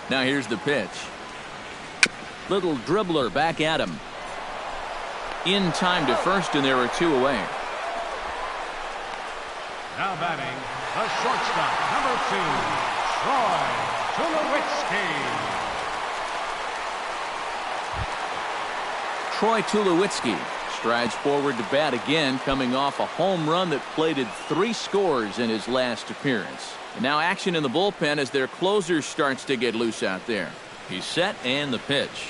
Now here's the pitch. Little dribbler back at him. In time to first, and there are 2 away. Now batting, the shortstop, number 2, Troy Tulowitzki. Troy Tulowitzki strides forward to bat again, coming off a home run that plated 3 scores in his last appearance. And now action in the bullpen as their closer starts to get loose out there. He's set, and the pitch.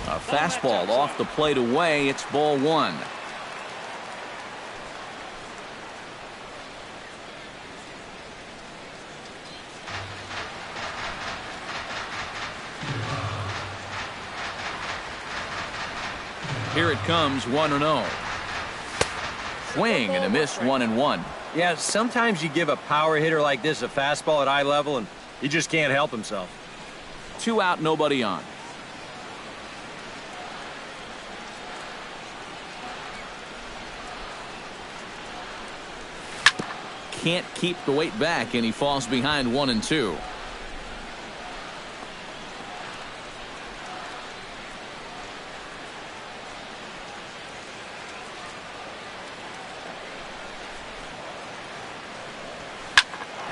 A fastball off the plate away. It's ball 1. Here it comes, 1-0. Swing and a miss, 1-1. Yeah, sometimes you give a power hitter like this a fastball at eye level, and he just can't help himself. 2 out, nobody on. Can't keep the weight back, and he falls behind 1-2.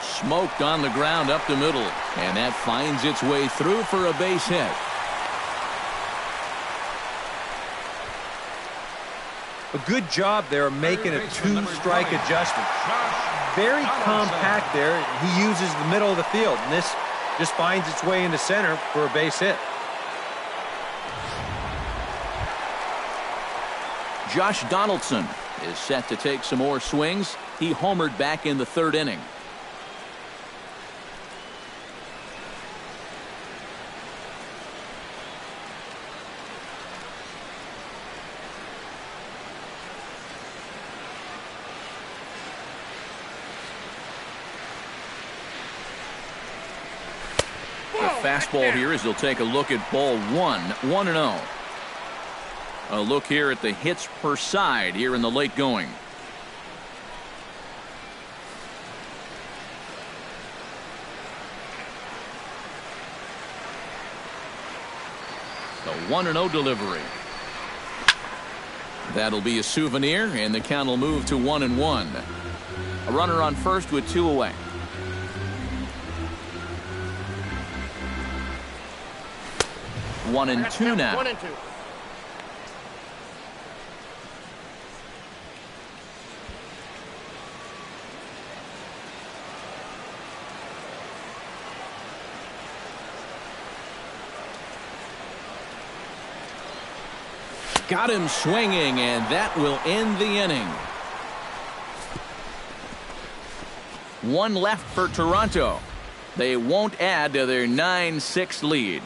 Smoked on the ground up the middle, and that finds its way through for a base hit. A good job there of making a 2-strike adjustment. Very compact there. He uses the middle of the field, and this just finds its way into center for a base hit. Josh Donaldson is set to take some more swings. He homered back in the 3rd inning. Fastball here as they'll take a look at ball 1, 1-0. A look here at the hits per side here in the late going. The 1-0 delivery. That'll be a souvenir, and the count will move to 1-1. A runner on first with 2 away. One and two now. 1-2. Got him swinging, and that will end the inning. 1 left for Toronto. They won't add to their 9-6 lead.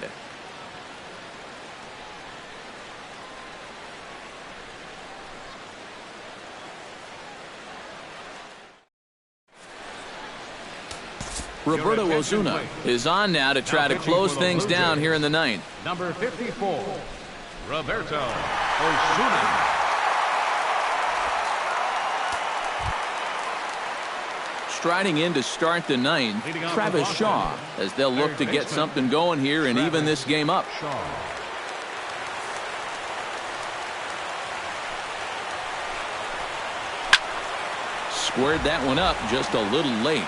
Roberto Osuna is on now to try to close things down here in the 9th. Number 54, Roberto Osuna. Striding in to start the 9th, Travis Shaw, as they'll look to get something going here and even this game up. Squared that one up just a little late.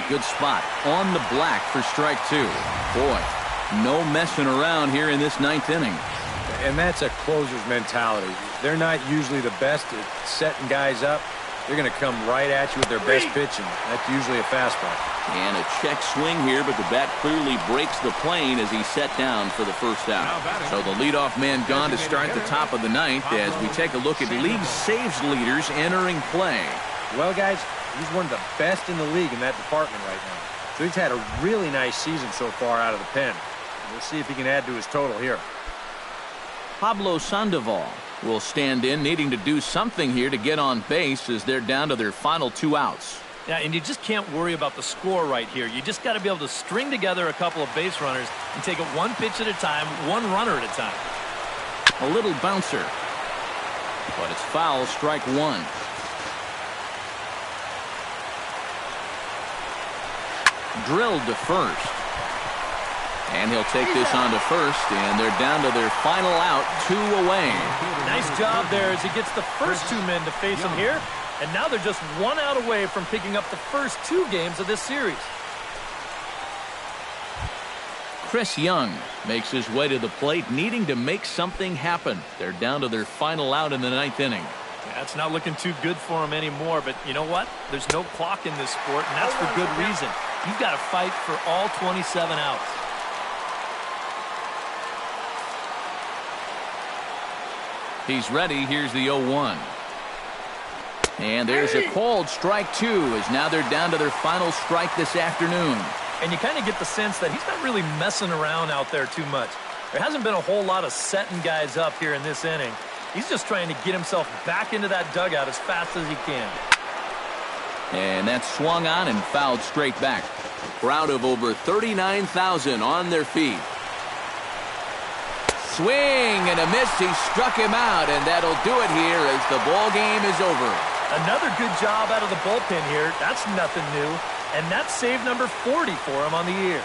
good spot on the black for strike two. Boy, no messing around here in this ninth inning. And that's a closer's mentality. They're not usually the best at setting guys up. They're going to come right at you with their best pitch, and that's usually a fastball. And a check swing here, but the bat clearly breaks the plane as he's set down for the first out. So the leadoff man gone to start the top of the ninth as we take a look at league saves leaders entering play. Well, guys, he's one of the best in the league in that department right now. So he's had a really nice season so far out of the pen. We'll see if he can add to his total here. Pablo Sandoval will stand in, needing to do something here to get on base as they're down to their final two outs. Yeah, and you just can't worry about the score right here. You just got to be able to string together a couple of base runners and take it one pitch at a time, one runner at a time. A little bouncer, but it's foul, strike one. Drilled to first. And he'll take this on to first, and they're down to their final out, 2 away. Nice job there as he gets the first two men to face him here. And now they're just 1 out away from picking up the first 2 games of this series. Chris Young makes his way to the plate, needing to make something happen. They're down to their final out in the ninth inning. Yeah, it's not looking too good for him anymore, but you know what? There's no clock in this sport, and that's for good reason. You've got to fight for all 27 outs. He's ready. Here's the 0-1. And there's a called strike two as now they're down to their final strike this afternoon. And you kind of get the sense that he's not really messing around out there too much. There hasn't been a whole lot of setting guys up here in this inning. He's just trying to get himself back into that dugout as fast as he can. And that's swung on and fouled straight back. A crowd of over 39,000 on their feet. Swing and a miss. He struck him out, and that'll do it here as the ball game is over. Another good job out of the bullpen here. That's nothing new. And that's save number 40 for him on the year.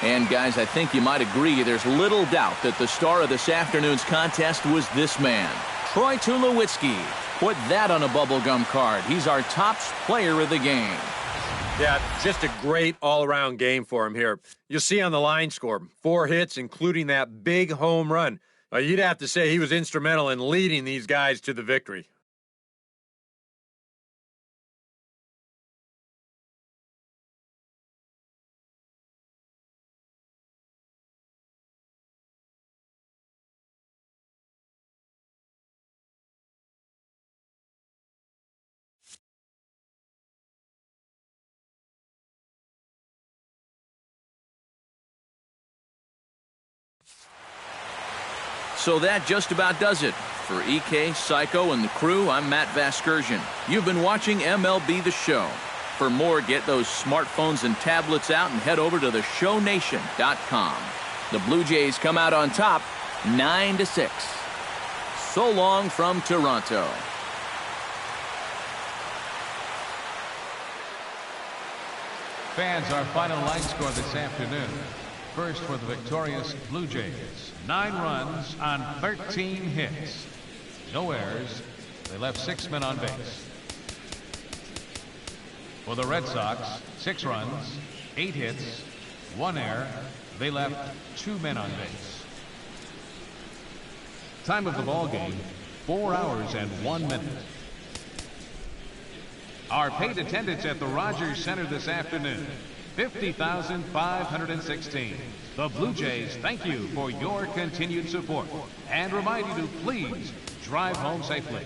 And guys, I think you might agree there's little doubt that the star of this afternoon's contest was this man. Troy Tulowitzki. Put that on a bubblegum card. He's our top player of the game. Yeah, just a great all-around game for him here. You'll see on the line score, 4 hits, including that big home run. You'd have to say he was instrumental in leading these guys to the victory. So that just about does it. For EK, Psycho, and the crew, I'm Matt Vasgersian. You've been watching MLB The Show. For more, get those smartphones and tablets out and head over to theshownation.com. The Blue Jays come out on top, 9-6. So long from Toronto. Fans, our final line score this afternoon. First for the victorious Blue Jays. 9 runs on 13 hits. No errors. They left 6 men on base. For the Red Sox, 6 runs, 8 hits, 1 error. They left 2 men on base. Time of the ball game, 4 hours and 1 minute. Our paid attendance at the Rogers Center this afternoon. 50,516. The Blue Jays thank you for your continued support and remind you to please drive home safely.